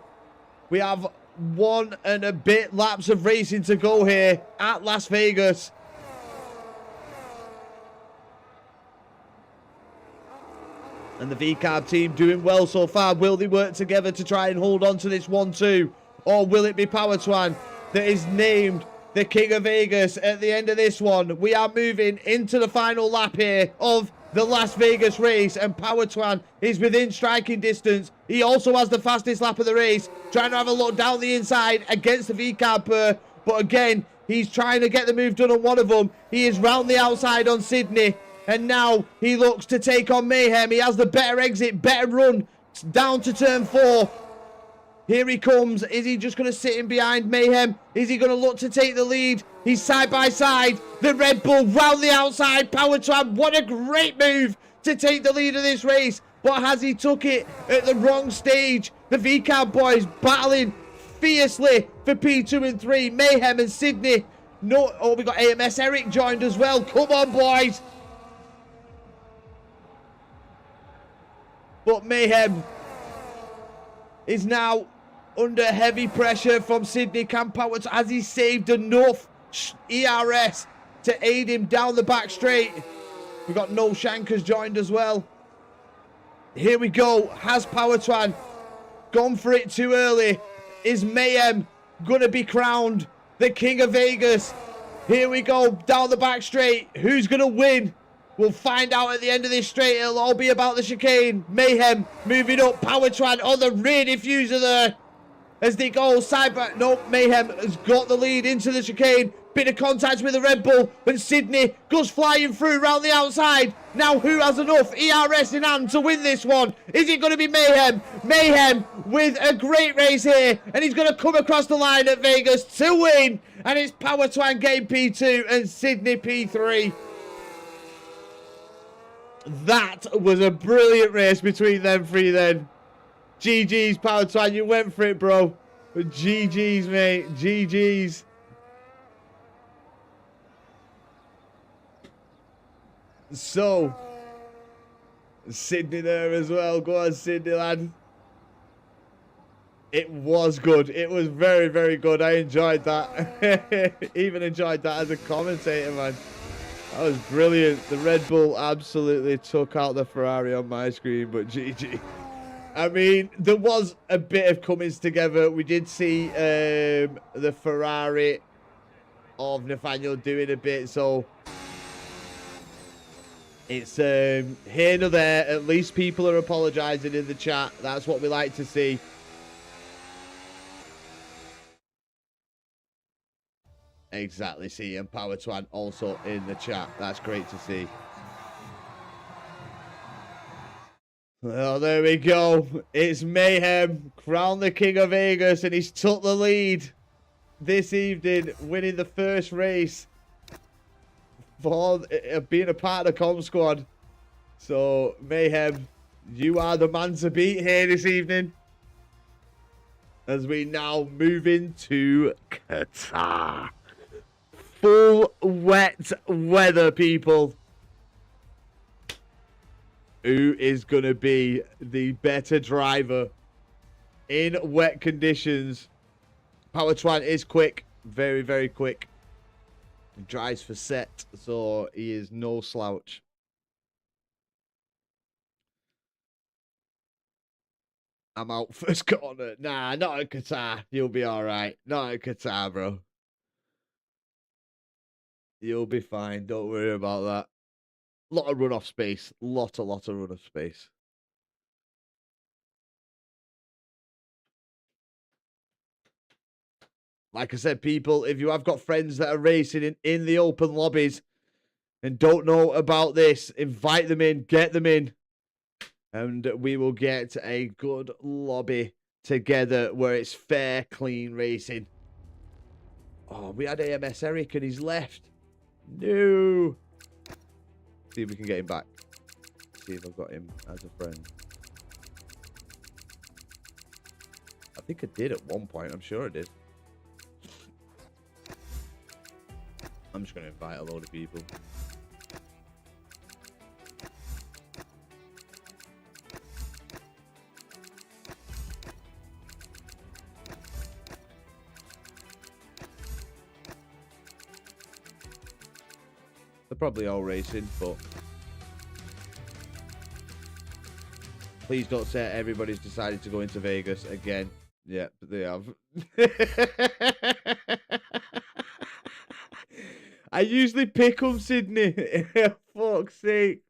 We have 1 and a bit laps of racing to go here at Las Vegas. And the VCARB team doing well so far. Will they work together to try and hold on to this 1-2? Or will it be Powertwan that is named the King of Vegas at the end of this one? We are moving into the final lap here of the Las Vegas race. And Powertwan is within striking distance. He also has the fastest lap of the race. Trying to have a look down the inside against the VCARB pair. But again, he's trying to get the move done on one of them. He is round the outside on Sydney. And now he looks to take on Mayhem. He has the better exit, better run down to turn 4. Here he comes. Is he just going to sit in behind Mayhem? Is he going to look to take the lead? He's side by side. The Red Bull round the outside. Powertran, what a great move to take the lead of this race. But has he took it at the wrong stage? The VCAB boys battling fiercely for P2 and 3. Mayhem and Sydney. No, oh, we got AMS Eric joined as well. Come on, boys. But Mayhem is now under heavy pressure from Sydney. Can Powertwan, has he saved enough ERS to aid him down the back straight? We got No Shankers joined as well. Here we go. Has Powertwan gone for it too early? Is Mayhem going to be crowned the King of Vegas? Here we go, down the back straight. Who's going to win We'll find out at the end of this straight. It'll all be about the chicane. Mayhem moving up. Powertran on the rear diffuser there. As they go side back. Nope, Mayhem has got the lead into the chicane. Bit of contact with the Red Bull. And Sydney goes flying through around the outside. Now who has enough ERS in hand to win this one? Is it going to be Mayhem? Mayhem with a great race here. And he's going to come across the line at Vegas to win. And it's Powertwan getting P2 and Sydney P3. That was a brilliant race between them three then. GG's, Powertwan, you went for it, bro. GG's, mate. GG's. So, Sydney there as well. Go on, Sydney, lad. It was good. It was very, very good. I enjoyed that. Even enjoyed that as a commentator, man. That was brilliant. The Red Bull absolutely took out the Ferrari on my screen, but GG. I mean, there was a bit of comings together. We did see the Ferrari of Nathaniel doing a bit, so it's here nor there. At least people are apologising in the chat. That's what we like to see. Exactly, see, and Powertwan also in the chat. That's great to see. Oh, there we go. It's Mayhem, crowned the King of Vegas, and he's took the lead this evening, winning the first race for being a part of the COMMS squad. So, Mayhem, you are the man to beat here this evening. As we now move into Qatar. Full wet weather, people. Who is going to be the better driver in wet conditions? Powertwan is quick. Very, very quick. He drives for set, so he is no slouch. I'm out first corner. Nah, not at Qatar. You'll be all right. Not at Qatar, bro. You'll be fine. Don't worry about that. Lot of runoff space. Lot of runoff space. Like I said, people, if you have got friends that are racing in the open lobbies and don't know about this, invite them in, get them in. And we will get a good lobby together where it's fair, clean racing. Oh, we had AMS Eric and he's left. No. See if we can get him back. See if I've got him as a friend. I think I did at one point. I'm sure I did. I'm just going to invite a load of people. They're probably all racing, but please don't say everybody's decided to go into Vegas again. Yeah, but they have. I usually pick them, Sydney. Fuck's sake.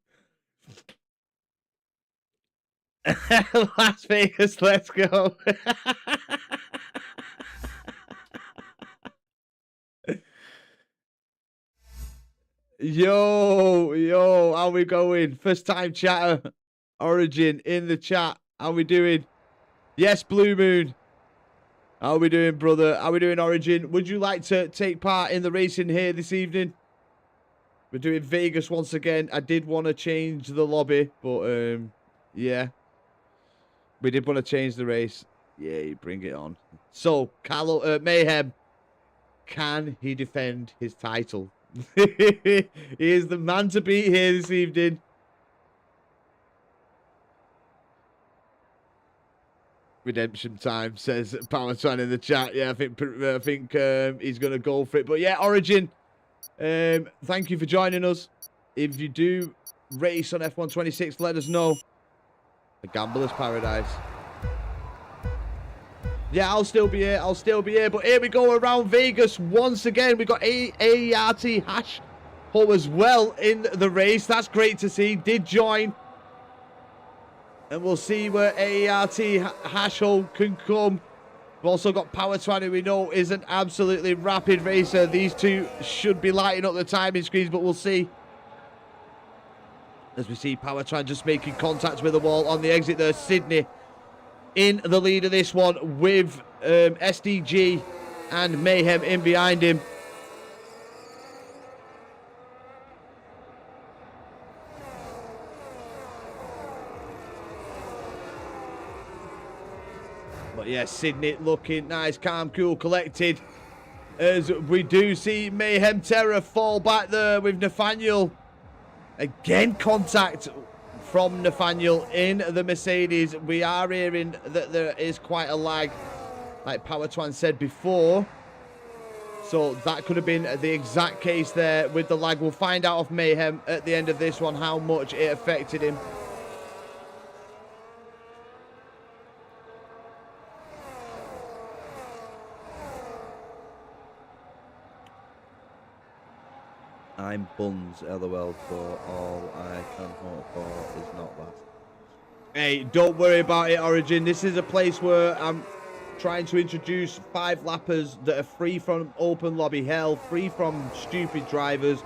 Las Vegas, let's go. Yo, how we going? First time chatter. Origin in the chat. How we doing? Yes, Blue Moon. How we doing, brother? How we doing, Origin? Would you like to take part in the racing here this evening? We're doing Vegas once again. I did want to change the lobby, but yeah. We did want to change the race. Yeah, you bring it on. So, Mayhem, can he defend his title? He is the man to beat here this evening. Redemption time, says Powertwan in the chat. Yeah, I think he's going to go for it. But yeah, Origin, thank you for joining us. If you do race on F126, let us know. The Gambler's Paradise. Yeah, I'll still be here. I'll still be here. But here we go around Vegas once again. We've got AERT but was well in the race. That's great to see. Did join. And we'll see where AERT Hashel can come. We've also got Power20, who we know is an absolutely rapid racer. These two should be lighting up the timing screens, but we'll see. As we see Power20 just making contact with the wall on the exit there. Sydney in the lead of this one with SDG and Mayhem in behind him. But yeah, Sydney looking nice, calm, cool, collected. As we do see Mayhem Terror fall back there with Nathaniel. Again, contact from Nathaniel in the Mercedes. We are hearing that there is quite a lag, like Power20 said before. So that could have been the exact case there with the lag. We'll find out of Mayhem at the end of this one how much it affected him. I'm buns, LOL, for all I can hope for is not that. Hey, don't worry about it, Origin. This is a place where I'm trying to introduce 5 lappers that are free from open lobby hell, free from stupid drivers,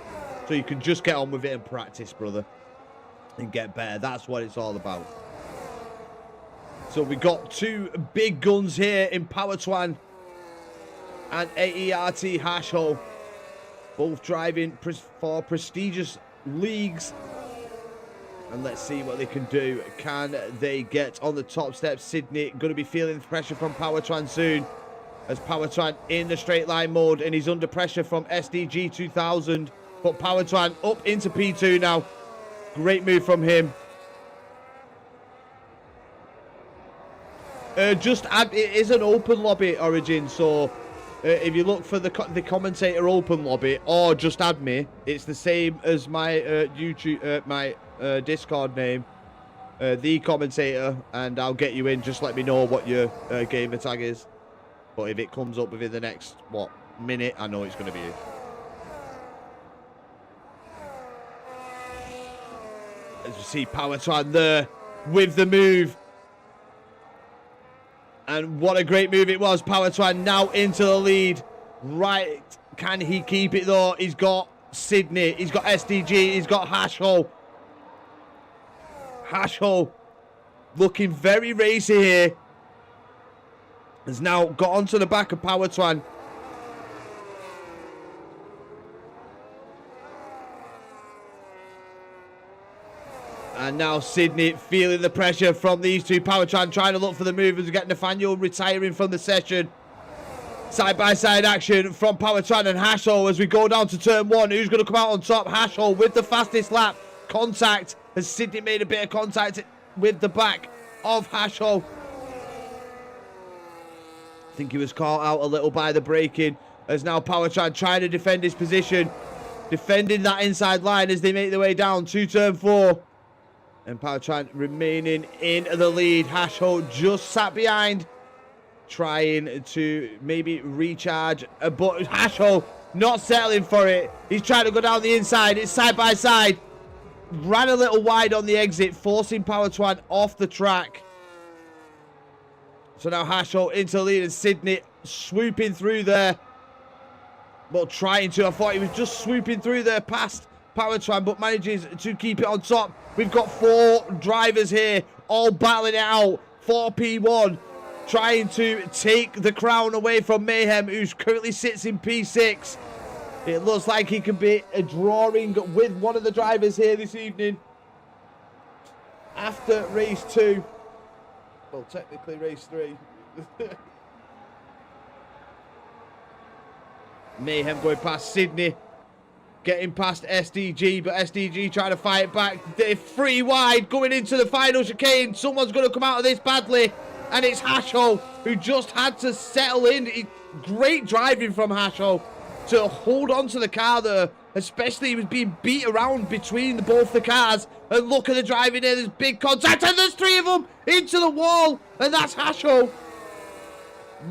so you can just get on with it and practice, brother, and get better. That's what it's all about. So we got 2 big guns here in Power20 and AERT Hashel. Both driving for prestigious leagues. And let's see what they can do. Can they get on the top step? Sydney going to be feeling the pressure from Power20 soon. As Power20 in the straight line mode. And he's under pressure from SDG 2000. But Power20 up into P2 now. Great move from him. It is an open lobby, Origin, so... if you look for the commentator open lobby or just add me, it's the same as my Discord name, the commentator, and I'll get you in. Just let me know what your gamer tag is. But if it comes up within the next minute, I know it's going to be you. As you see Power20 there with the move. And what a great move it was. Power20 now into the lead. Right. Can he keep it though? He's got Sydney. He's got SDG. He's got Hashel. Hashel looking very racy here. Has now got onto the back of Power20. And now Sydney feeling the pressure from these two. Power20 trying to look for the movers and get Nathaniel retiring from the session. Side-by-side action from Power20 and Hashel as we go down to turn 1. Who's going to come out on top? Hashel with the fastest lap. Contact. Has Sydney made a bit of contact with the back of Hashel? I think he was caught out a little by the braking. As now Power20 trying to defend his position. Defending that inside line as they make their way down to turn 4. And Power20 remaining in the lead. Hashel just sat behind, trying to maybe recharge. But Hashel not settling for it. He's trying to go down the inside. It's side by side. Ran a little wide on the exit, forcing Power20 off the track. So now Hashel into the lead and Sydney swooping through there. Well, trying to. I thought he was just swooping through there past Power20, but manages to keep it on top. We've got 4 drivers here, all battling it out. 4P1, trying to take the crown away from Mayhem, who currently sits in P6. It looks like he could be a drawing with one of the drivers here this evening. After race 2. Well, technically race 3. Mayhem going past Sydney. Getting past SDG, but SDG trying to fight back. They're 3 wide, going into the final chicane. Someone's going to come out of this badly, and it's Hashel, who just had to settle in. Great driving from Hashel to hold on to the car there, especially he was being beat around between both the cars. And look at the driving there, there's big contact, and there's 3 of them into the wall, and that's Hashel.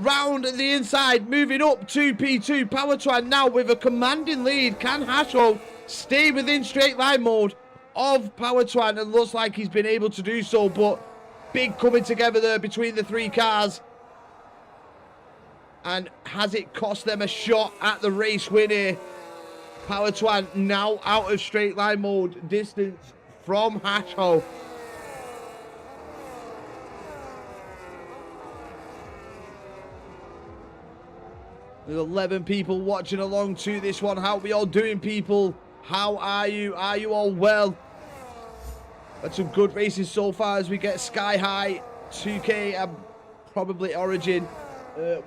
Round the inside, moving up to P2. Power20 now with a commanding lead. Can Hashel stay within straight line mode of Power Twan, and looks like he's been able to do so, but big coming together there between the three cars. And has it cost them a shot at the race win here? Power Twan now out of straight line mode, distance from Hasho. There's 11 people watching along to this one. How are we all doing, people? How are you? Are you all well? Had some good races so far as we get Sky High, 2K, and probably Origin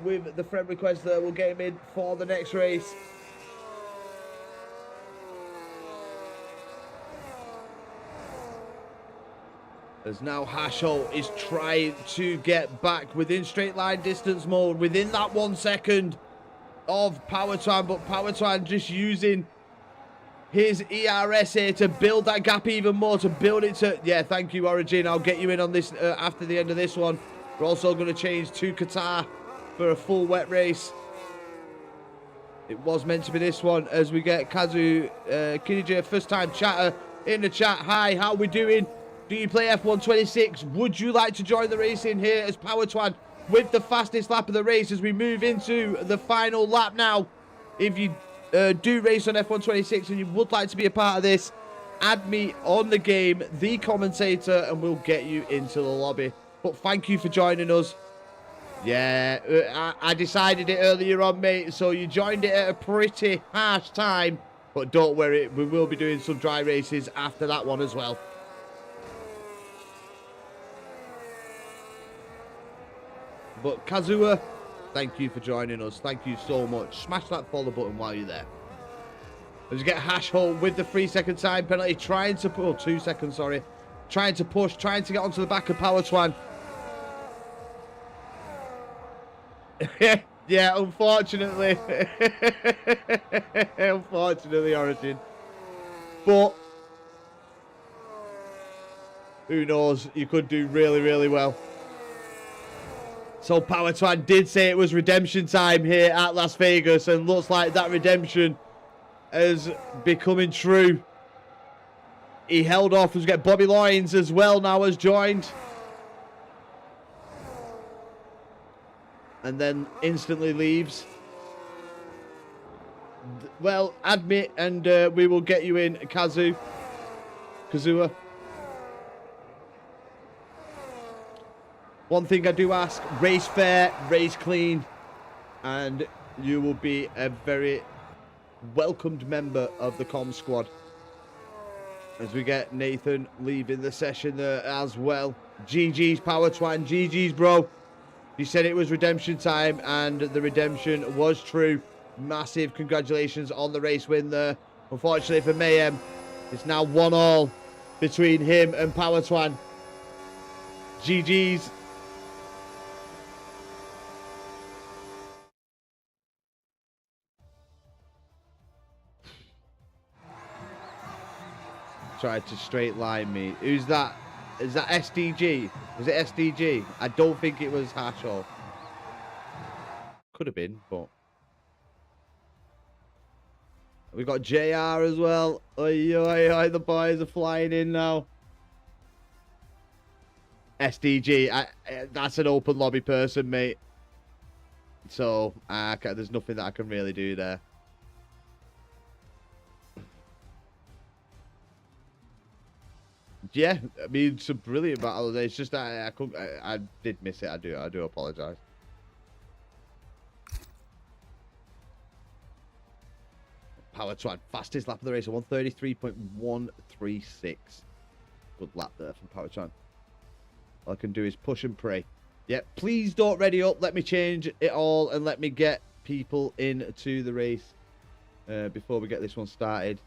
with the friend request there. We'll get him in for the next race. As now Hasho is trying to get back within straight line distance mode, within that 1 second of Power Twan, but Power Twan just using his ERS here to build that gap even more, to build it to... Yeah, thank you, Origin. I'll get you in on this after the end of this one. We're also going to change to Qatar for a full wet race. It was meant to be this one, as we get Kazu Kinija, first-time chatter, in the chat. Hi, how we doing? Do you play F126? Would you like to join the race in here as Power Twan with the fastest lap of the race as we move into the final lap now? If you do race on F126 and you would like to be a part of this, add me on the game, the commentator, and we'll get you into the lobby. But thank you for joining us. Yeah, I decided it earlier on, mate, so you joined it at a pretty harsh time. But don't worry, we will be doing some dry races after that one as well. But Kazuha, thank you for joining us. Thank you so much. Smash that follow button while you're there. As you get Hasho with the 3-second time penalty, trying to... Oh, 2 seconds, sorry. Trying to push, trying to get onto the back of Power Twan. Yeah, unfortunately. Unfortunately, Origin. But who knows? You could do really, really well. So Power Twan did say it was redemption time here at Las Vegas, and looks like that redemption is becoming true. He held off. Let's get Bobby Loynes as well now has joined. And then instantly leaves. Well, admit, and we will get you in, Kazuha. One thing I do ask, race fair, race clean, and you will be a very welcomed member of the COMMS squad. As we get Nathan leaving the session there as well. GG's Power Twan, GG's bro. You said it was redemption time, and the redemption was true. Massive congratulations on the race win there. Unfortunately for Mayhem, it's now 1-1 between him and Power Twan. GG's. Tried to straight line me. Who's that? Is that SDG? Was it SDG? I don't think it was Hasho. Could have been, but we got JR as well. Oi, oi, oi, the boys are flying in now. SDG, that's an open lobby person, mate. So there's nothing that I can really do there. Yeah, I mean, some brilliant battles. It's just that I did miss it. I do apologize. Power Twan, fastest lap of the race, 133.136. Good lap there from Power Twan. All I can do is push and pray. Yeah, please don't ready up. Let me change it all and let me get people into the race before we get this one started.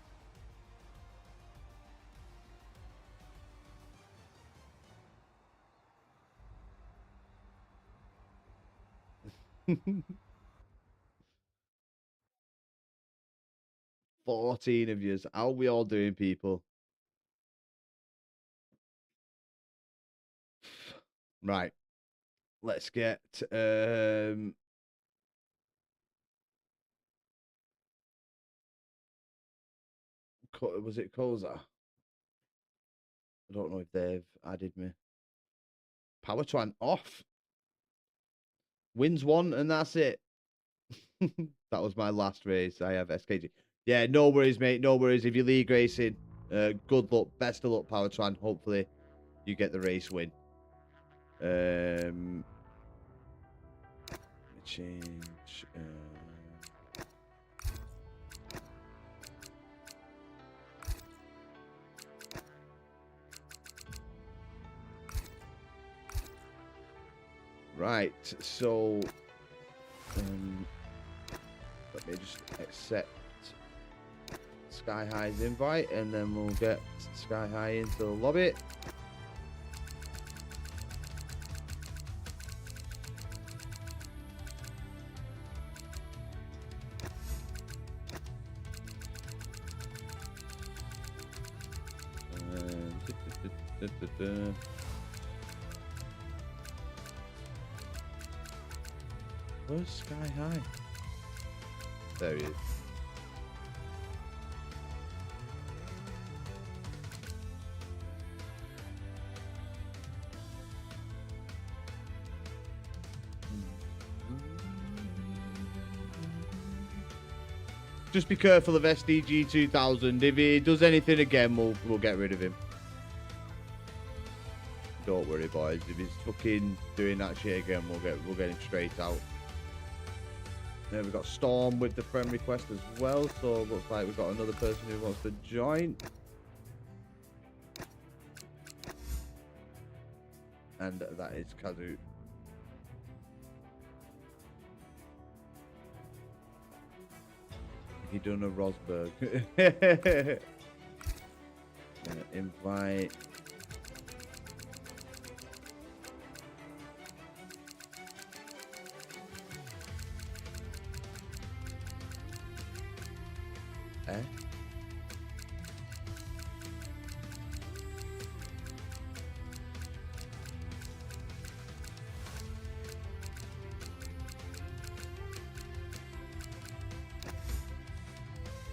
$14 of yous. How are we all doing, people? Right. Let's get was it Koza? I don't know if they've added me. Powertwan off. Wins one, and that's it. That was my last race. I have SKG. Yeah, no worries, mate. No worries. If you're league racing, good luck. Best of luck, Powertwan. Hopefully, you get the race win. Let me change. Right, so let me just accept Sky High's invite, and then we'll get Sky High into the lobby. Where's Sky High? There he is. Just be careful of SDG 2000. If he does anything again, we'll get rid of him. Don't worry, boys. If he's fucking doing that shit again, we'll get him straight out. Then we've got Storm with the friend request as well, so it looks like we've got another person who wants to join. And that is Kazu. He done a Rosberg. Invite.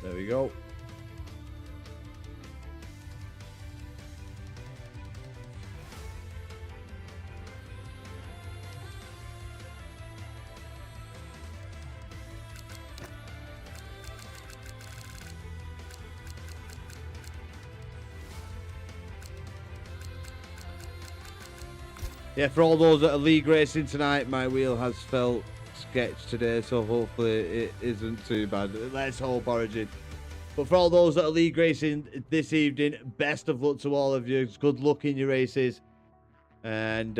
There we go. Yeah, for all those that are league racing tonight, my wheel has felt sketch today, so hopefully it isn't too bad. Let's hope Origin. But for all those that are league racing this evening, best of luck to all of you. Good luck in your races, and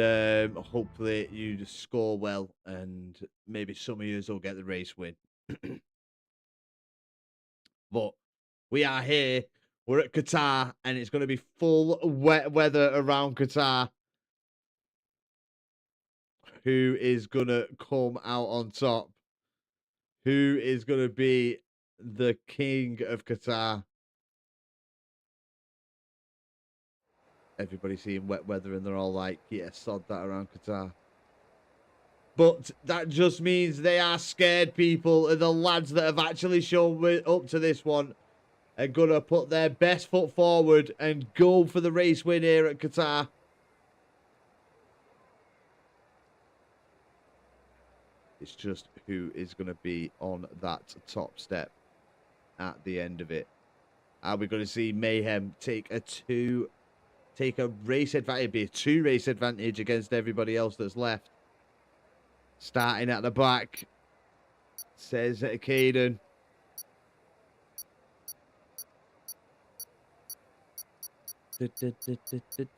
hopefully you just score well, and maybe some of you will get the race win. But we are here. We're at Qatar, and it's going to be full wet weather around Qatar. Who is going to come out on top? Who is going to be the king of Qatar? Everybody's seeing wet weather and they're all like, yeah, sod that around Qatar. But that just means they are scared people, and the lads that have actually shown up to this one are going to put their best foot forward and go for the race win here at Qatar. It's just who is going to be on that top step at the end of it. Are we going to see Mayhem take a race advantage, be a 2 race advantage against everybody else that's left? Starting at the back, says Caden.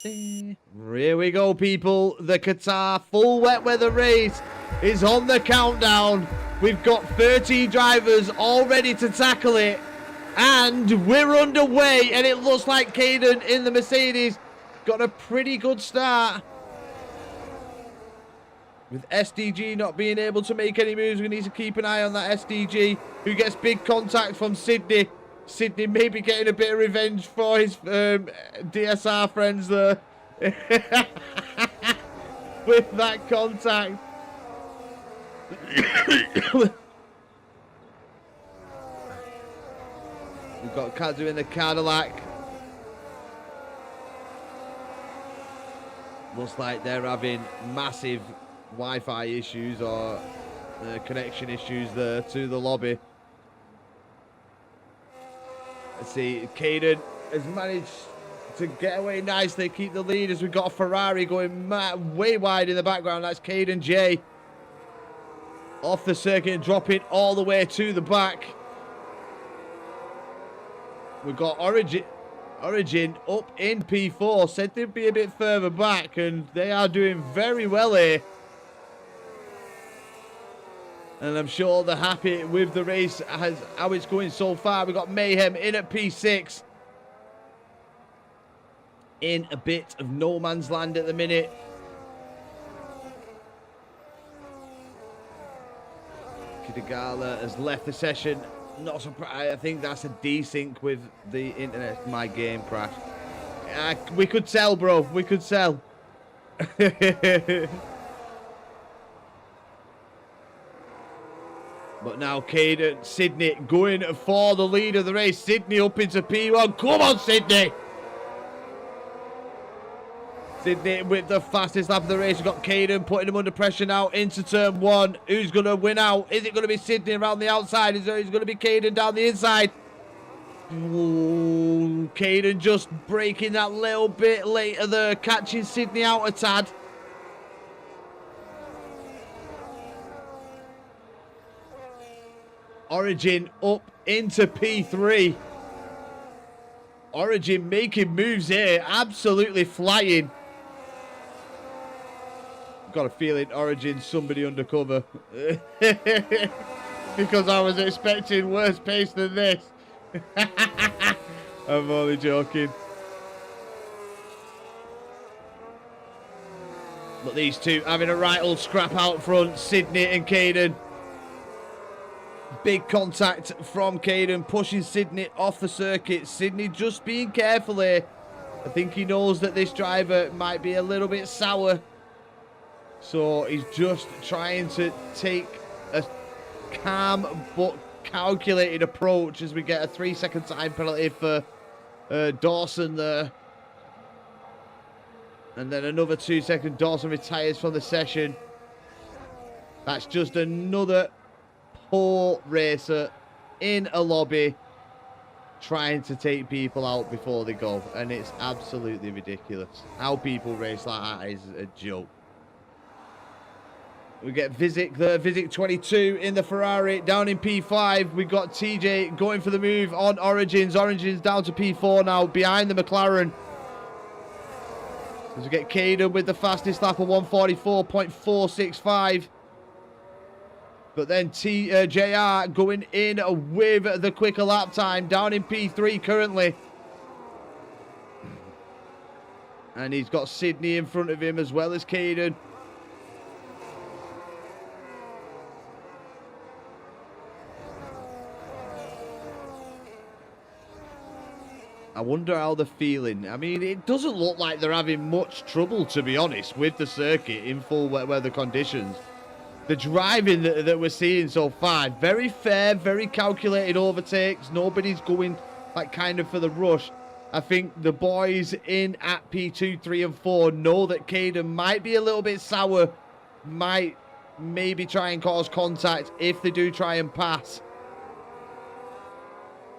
Here we go, people. The Qatar full wet weather race is on the countdown. We've got 30 drivers all ready to tackle it, and we're underway. And it looks like Caden in the Mercedes got a pretty good start. With SDG not being able to make any moves, we need to keep an eye on that SDG, who gets big contact from Sydney. Sydney maybe getting a bit of revenge for his DSR friends there. With that contact. We've We've got Kazu in the Cadillac. Looks like they're having massive Wi-Fi issues or connection issues there to the lobby. Let's see, Caden has managed to get away nicely, keep the lead as we've got a Ferrari going way wide in the background. That's Caden J. Off the circuit and dropping all the way to the back. We've got Origin up in P4. Said they'd be a bit further back, and they are doing very well here. And I'm sure they're happy with the race as how it's going so far. We've got Mayhem in at P6. In a bit of no man's land at the minute. Kitagala has left the session. Not surprised. I think that's a desync with the internet. My game crashed. We could sell, bro. We could sell. But now Caden, Sydney going for the lead of the race. Sydney up into P1. Come on, Sydney. Sydney with the fastest lap of the race. We've got Caden putting him under pressure now into turn 1. Who's going to win out? Is it going to be Sydney around the outside? Is it going to be Caden down the inside? Ooh, Caden just breaking that little bit later there, catching Sydney out a tad. Origin up into P3. Origin making moves here, absolutely flying. Got a feeling Origin somebody undercover. Because I was expecting worse pace than this. I'm only joking. But these two having a right old scrap out front, Sydney and Caden. Big contact from Caden, pushing Sydney off the circuit. Sydney just being careful here. I think he knows that this driver might be a little bit sour. So he's just trying to take a calm but calculated approach as we get a 3-second time penalty for Dawson there. And then another 2-second. Dawson retires from the session. That's just another poor racer in a lobby trying to take people out before they go. And it's absolutely ridiculous. How people race like that is a joke. We get Vizic there, Vizic 22 in the Ferrari, down in P5. We've got TJ going for the move on Origins. Origins down to P4 now, behind the McLaren. As we get Caden with the fastest lap of 144.465. But then JR going in with the quicker lap time, down in P3 currently. And he's got Sydney in front of him as well as Caden. I wonder how they're feeling. I mean, it doesn't look like they're having much trouble, to be honest, with the circuit in full wet weather conditions. The driving that we're seeing so far, very fair, very calculated overtakes. Nobody's going, like, kind of for the rush. I think the boys in at P2, 3 and 4 know that Caden might be a little bit sour, might maybe try and cause contact if they do try and pass.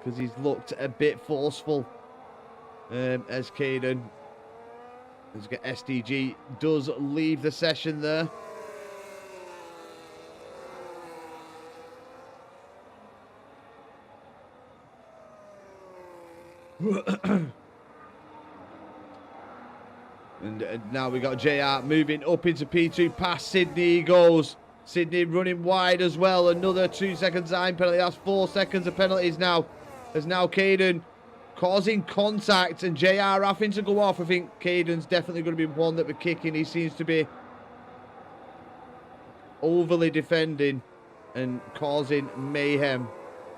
Because he's looked a bit forceful. As Caden, as SDG does leave the session there. And now we got JR moving up into P2 past Sydney. He goes. Sydney running wide as well. Another 2-second time penalty. That's 4 seconds of penalties now. As now Caden causing contact and JR having to go off. I think Caden's definitely going to be one that we're kicking. He seems to be overly defending and causing mayhem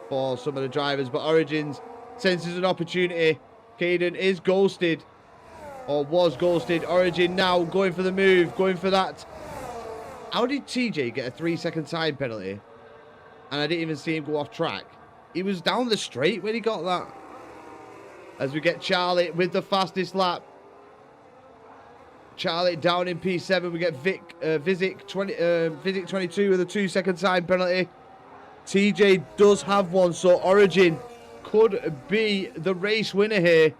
for some of the drivers. But Origins senses an opportunity. Caden is ghosted, or was ghosted. Origin now going for the move, going for that. How did TJ get a 3-second time penalty? And I didn't even see him go off track. He was down the straight when he got that. as we get Charlie with the fastest lap. Charlie down in P7. We get Vizik 22 with a 2-second time penalty. TJ does have one, so Origin could be the race winner here.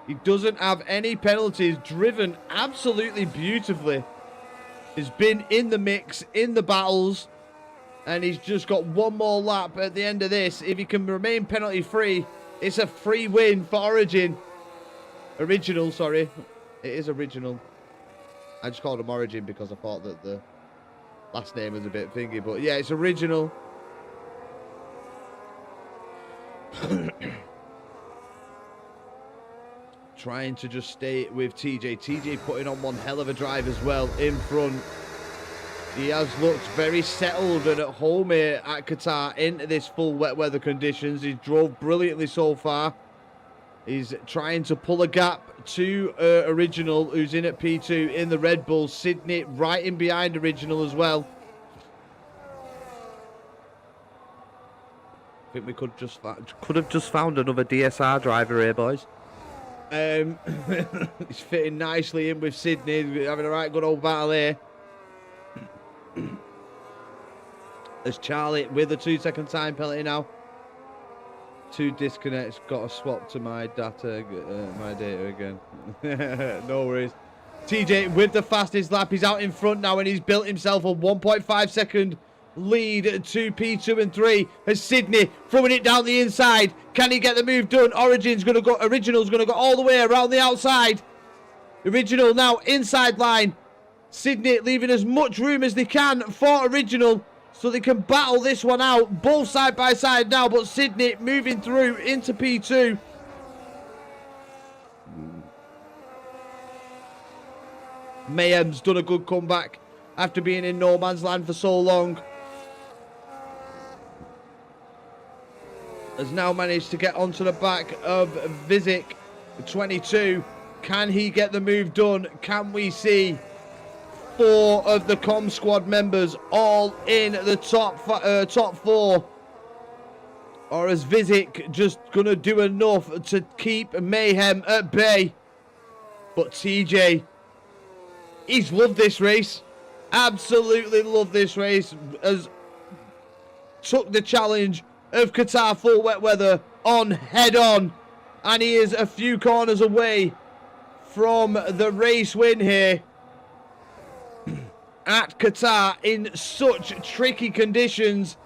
He doesn't have any penalties, driven absolutely beautifully. He's been in the mix, in the battles, and he's just got one more lap at the end of this. If he can remain penalty free, it's a free win for Origin. Original, sorry. It is Original. I just called him Origin because I thought that the last name was a bit thingy, but yeah, it's Original. Trying to just stay with TJ. TJ putting on one hell of a drive as well in front. He has looked very settled and at home here at Qatar in this full wet weather conditions. He drove brilliantly so far. He's trying to pull a gap to Original, who's in at P2 in the Red Bull. Sydney right in behind Original as well. I think we could have just found another DSR driver here, boys. He's fitting nicely in with Sydney, having a right good old battle here. There's Charlie with a 2-second time penalty now. 2 disconnects, got to swap to my data again. No worries. TJ with the fastest lap. He's out in front now and he's built himself a 1.5 second lead to P2 and 3 as Sydney throwing it down the inside. Can he get the move done? Original's going to go all the way around the outside. Original now inside line. Sydney leaving as much room as they can for Original so they can battle this one out. Both side by side now, but Sydney moving through into P2. Mayhem's done a good comeback after being in no man's land for so long. Has now managed to get onto the back of Vizik 22. Can he get the move done? Can we see 4 of the COMMS squad members all in the top 4? Or is Vizik just going to do enough to keep Mayhem at bay? But TJ, he's loved this race. Absolutely loved this race. Has took the challenge of Qatar full wet weather on head on. And he is a few corners away from the race win here at Qatar in such tricky conditions.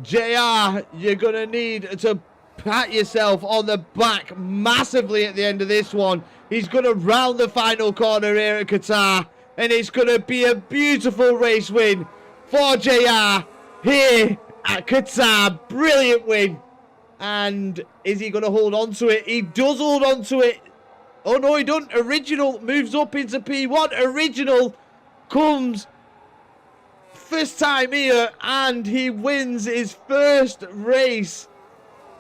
JR, you're going to need to pat yourself on the back massively at the end of this one. He's going to round the final corner here at Qatar, and it's going to be a beautiful race win for JR here at Qatar. Brilliant win. And is he going to hold on to it? He does hold on to it. Oh no, he doesn't. Original moves up into P1. Original comes first time here and he wins his first race.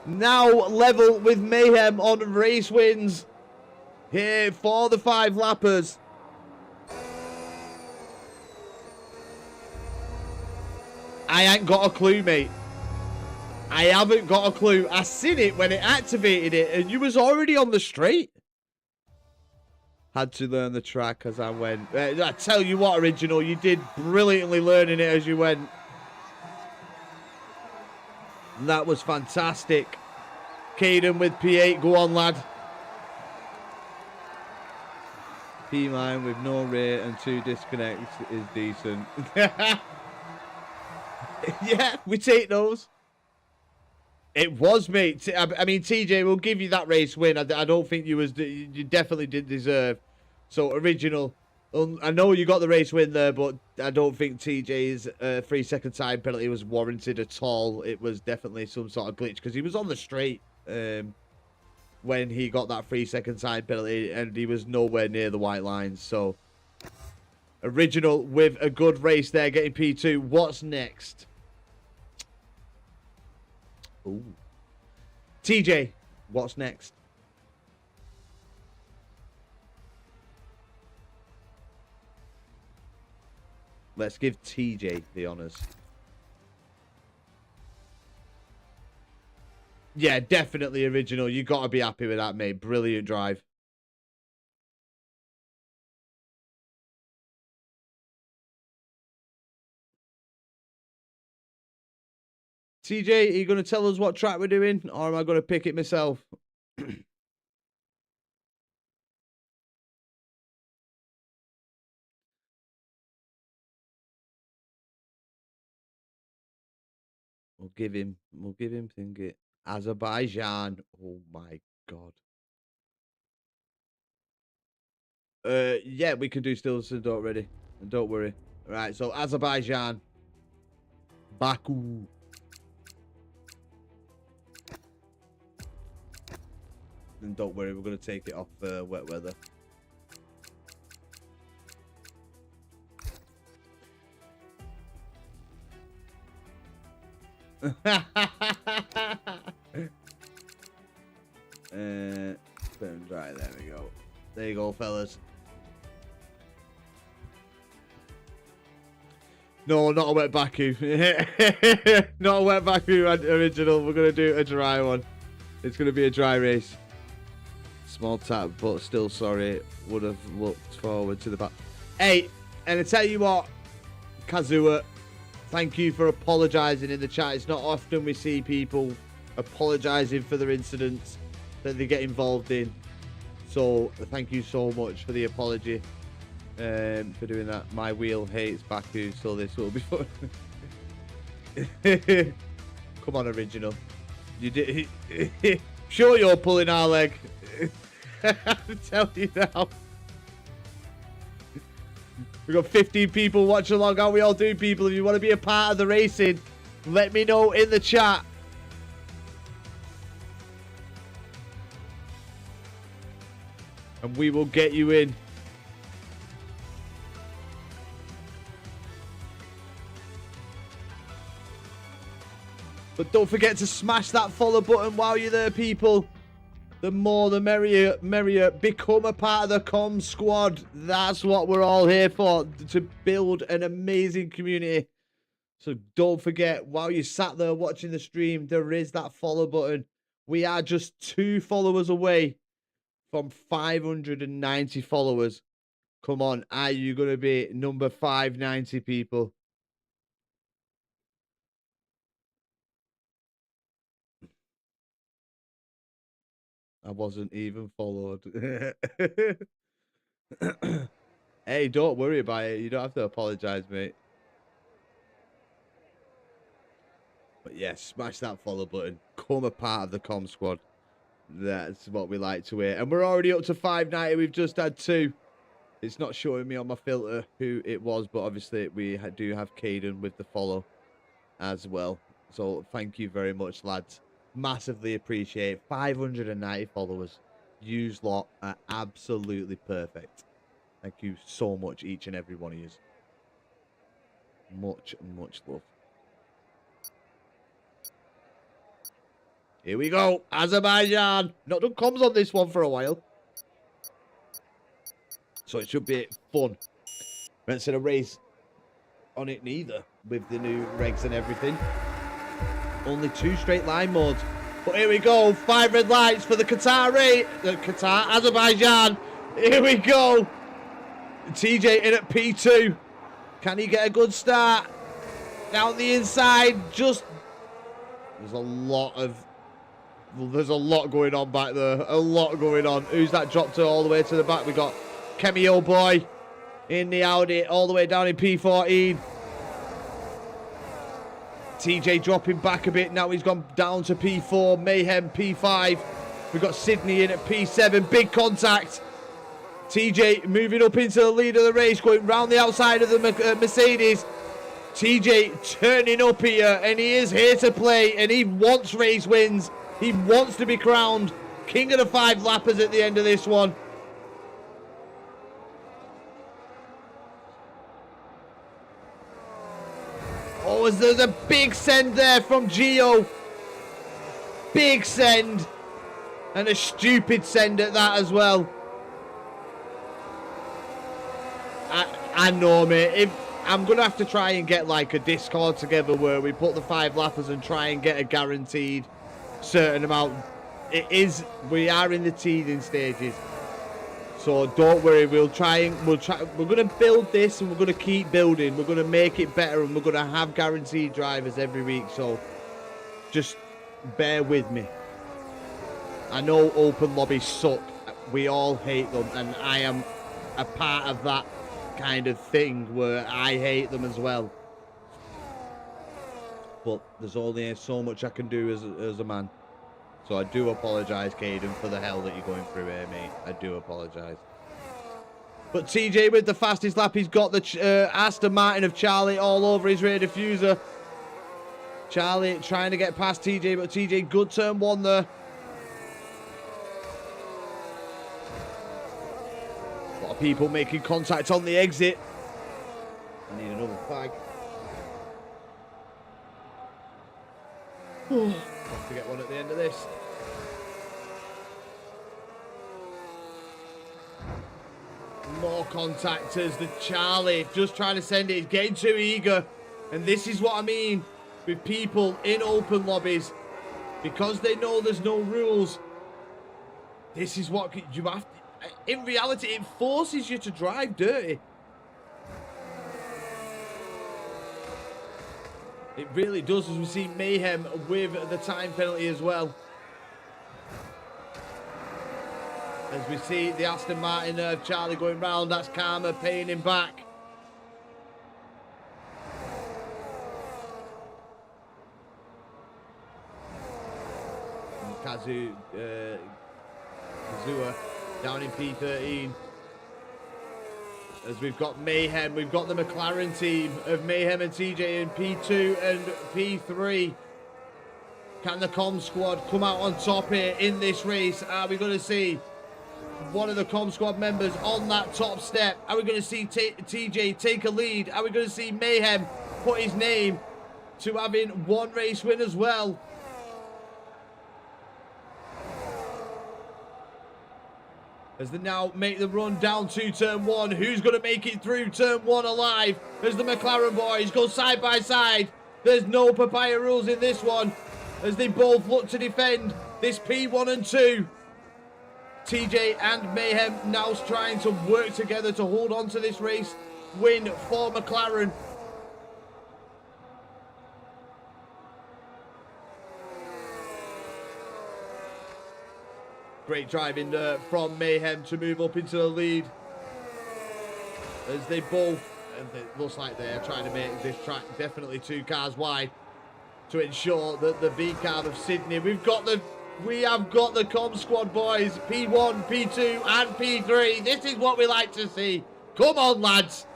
Now level with Mayhem on race wins here for the 5 lappers. I ain't got a clue, mate. I haven't got a clue. I seen it when it activated it and you was already on the straight. Had to learn the track as I went. I tell you what, Original, you did brilliantly learning it as you went. And that was fantastic. Caden with P8, go on, lad. P9 with no rate and 2 disconnects is decent. Yeah, we take those. It was, mate. I mean, TJ will give you that race win. I don't think you definitely did deserve. So, Original, I know you got the race win there, but I don't think TJ's 3-second time penalty was warranted at all. It was definitely some sort of glitch because he was on the straight when he got that 3-second time penalty and he was nowhere near the white lines. So, Original with a good race there, getting P2. What's next? Ooh. TJ, what's next? Let's give TJ the honours. Yeah, definitely original. You got to be happy with that, mate. Brilliant drive. TJ, are you going to tell us what track we're doing, or am I going to pick it myself? We'll give him think it. Azerbaijan. Oh my god. Yeah, we can do Stilson, don't ready. Don't worry. Right, so Azerbaijan. Baku. And don't worry, we're gonna take it off wet weather. Right, there we go. There you go, fellas. No, not a wet Baku. Not a wet Baku original. We're going to do a dry one. It's going to be a dry race. Small tap, but still sorry. Would have looked forward to the back. Hey, and I tell you what, Kazuha, thank you for apologising in the chat. It's not often we see people apologising for their incidents that they get involved in. So thank you so much for the apology. For doing that. My wheel hates Baku, so this will be fun. Come on, original. You did. Sure, you're pulling our leg. I'm telling you now. We've got 15 people watching along. How we all do, people? If you want to be a part of the racing, let me know in the chat. And we will get you in. But don't forget to smash that follow button while you're there, people. The more the merrier. Become a part of the COMMS squad. That's what we're all here for, to build an amazing community. So don't forget, while you're sat there watching the stream, there is that follow button. We are just 2 followers away from 590 followers. Come on, are you going to be number 590, people? I wasn't even followed. Hey, don't worry about it. You don't have to apologize, mate. But yeah, smash that follow button. Become a part of the COMMS squad. That's what we like to hear. And we're already up to 590. We've just had 2. It's not showing me on my filter who it was, but obviously we do have Caden with the follow as well. So thank you very much, lads. Massively appreciate 590 followers. Yous lot are absolutely perfect. Thank you so much, each and every one of you. Much love. Here we go, Azerbaijan. Not done comms on this one for a while, so it should be fun. We haven't seen a race on it neither with the new regs and everything. Only 2 straight line modes. But here we go. 5 red lights for the Qatar race. The Qatar, Azerbaijan. Here we go. TJ in at P2. Can he get a good start? Down the inside. Just. There's a lot going on back there. A lot going on. Who's that dropped all the way to the back? We got Kemi, old boy, in the Audi, all the way down in P14. TJ dropping back a bit. Now he's gone down to P4. Mayhem P5. We've got Sydney in at P7. Big contact. TJ moving up into the lead of the race, going round the outside of the Mercedes. TJ turning up here, and he is here to play, and he wants race wins. He wants to be crowned king of the 5 lappers at the end of this one. Oh, there's a big send there from Gio. Big send. And a stupid send at that as well. I know, mate. I'm going to have to try and get like a Discord together where we put the 5 lappers and try and get a guaranteed certain amount. We are in the teething stages. So don't worry, we're going to build this and we're going to keep building. We're going to make it better and we're going to have guaranteed drivers every week. So just bear with me. I know open lobbies suck. We all hate them, and I am a part of that kind of thing where I hate them as well. But there's only so much I can do as a man. So I do apologise, Caden, for the hell that you're going through here, mate. I do apologise. But TJ with the fastest lap. He's got the Aston Martin of Charlie all over his rear diffuser. Charlie trying to get past TJ, but TJ, good turn one there. A lot of people making contact on the exit. I need another flag. Have to get one at the end of this. More contact as the Charlie just trying to send it. He's getting too eager. And this is what I mean with people in open lobbies. Because they know there's no rules. This is what you have to... In reality, it forces you to drive dirty. It really does, as we see Mayhem with the time penalty as well. As we see the Aston Martin of Charlie going round, that's Karma paying him back. Kazua down in P13. As we've got Mayhem, we've got the McLaren team of Mayhem and TJ in P2 and P3. Can the COMMS squad come out on top here in this race? Are we going to see one of the COMMS squad members on that top step? Are we going to see TJ take a lead? Are we going to see Mayhem put his name to having one race win as well? As they now make the run down to turn one. Who's going to make it through turn one alive? As the McLaren boys go side by side. There's no papaya rules in this one. As they both look to defend this P1 and 2. TJ and Mayhem now trying to work together to hold on to this race win for McLaren. Great driving from Mayhem to move up into the lead. As they both, and it looks like they're trying to make this track definitely 2 cars wide to ensure that the V car of Sydney, we have got the COMMS squad boys, P1, P2 and P3. This is what we like to see. Come on, lads.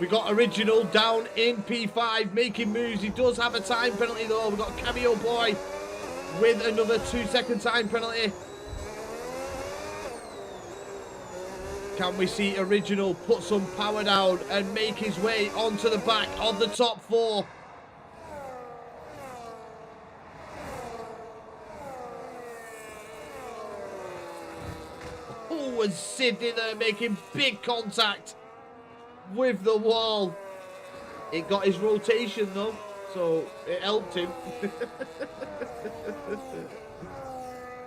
We got Original down in P5 making moves. He does have a time penalty though. We've got Cameo Boy with another 2-second time penalty. Can we see Original put some power down and make his way onto the back of the top 4? Oh, and Sydney there making big contact with the wall. It got his rotation though, so it helped him.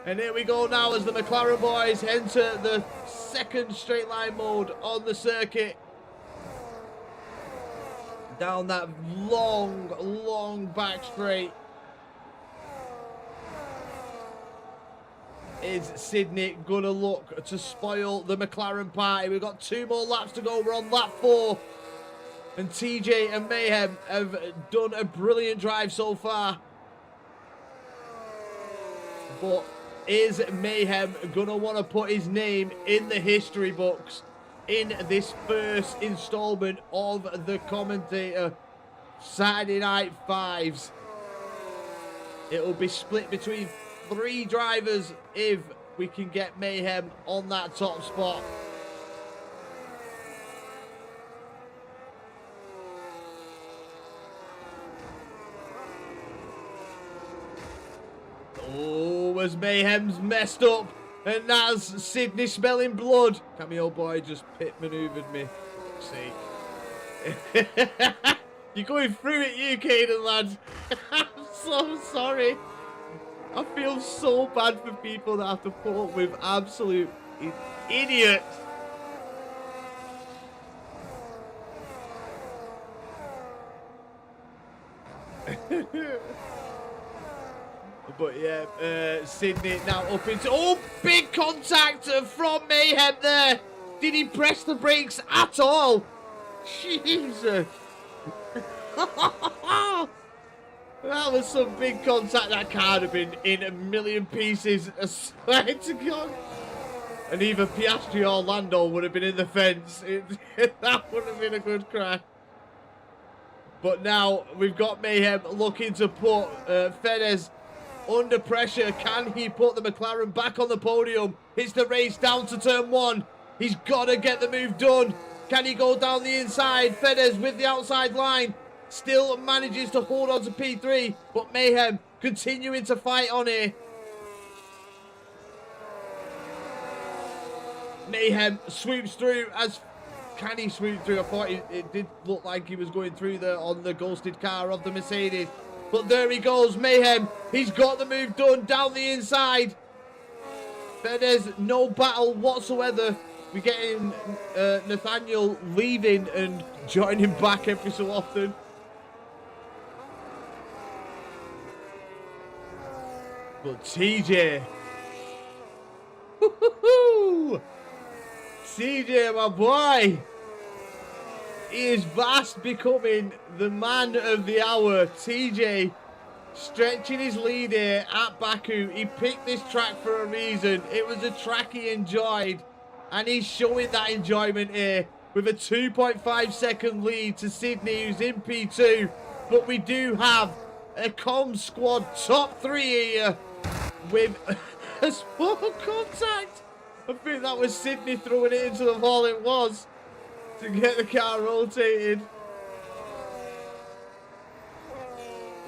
And here we go now as the McLaren boys enter the second straight line mode on the circuit. Down that long back straight is Sydney gonna look to spoil the McLaren party. We've got 2 more laps to go. We're on lap 4. And TJ and Mayhem have done a brilliant drive so far. But is Mayhem gonna want to put his name in the history books in this first installment of the Commentator Saturday Night Fives? It will be split between 3 drivers if we can get Mayhem on that top spot. Oh, as Mayhem's messed up, and that's Sydney smelling blood. Cameo Boy just pit manoeuvred me. See. You're going through it, you Caden, lad. I'm so sorry. I feel so bad for people that have to put up with absolute idiots. But yeah, Sydney now up into... Oh, big contact from Mayhem there. Did he press the brakes at all? Jesus. That was some big contact. That car would have been in a million pieces. I swear to God. And either Piastri or Lando would have been in the fence. That would have been a good crash. But now we've got Mayhem looking to put Fedez under pressure. Can he put the McLaren back on the podium? It's the race down to turn 1. He's got to get the move done. Can he go down the inside? Fedez with the outside line. Still manages to hold on to P3. But Mayhem continuing to fight on here. Mayhem swoops through as... Can he swoop through? I thought it did look like he was going through there on the ghosted car of the Mercedes. But there he goes, Mayhem. He's got the move done down the inside. Fedez, no battle whatsoever. We're getting Nathaniel leaving and joining back every so often. But TJ. TJ, my boy. He is fast becoming the man of the hour. TJ stretching his lead here at Baku. He picked this track for a reason. It was a track he enjoyed. And he's showing that enjoyment here with a 2.5 second lead to Sydney, who's in P2. But we do have a COMMS squad top 3 here with a small contact. I think that was Sydney throwing it into the wall. It was, to get the car rotated.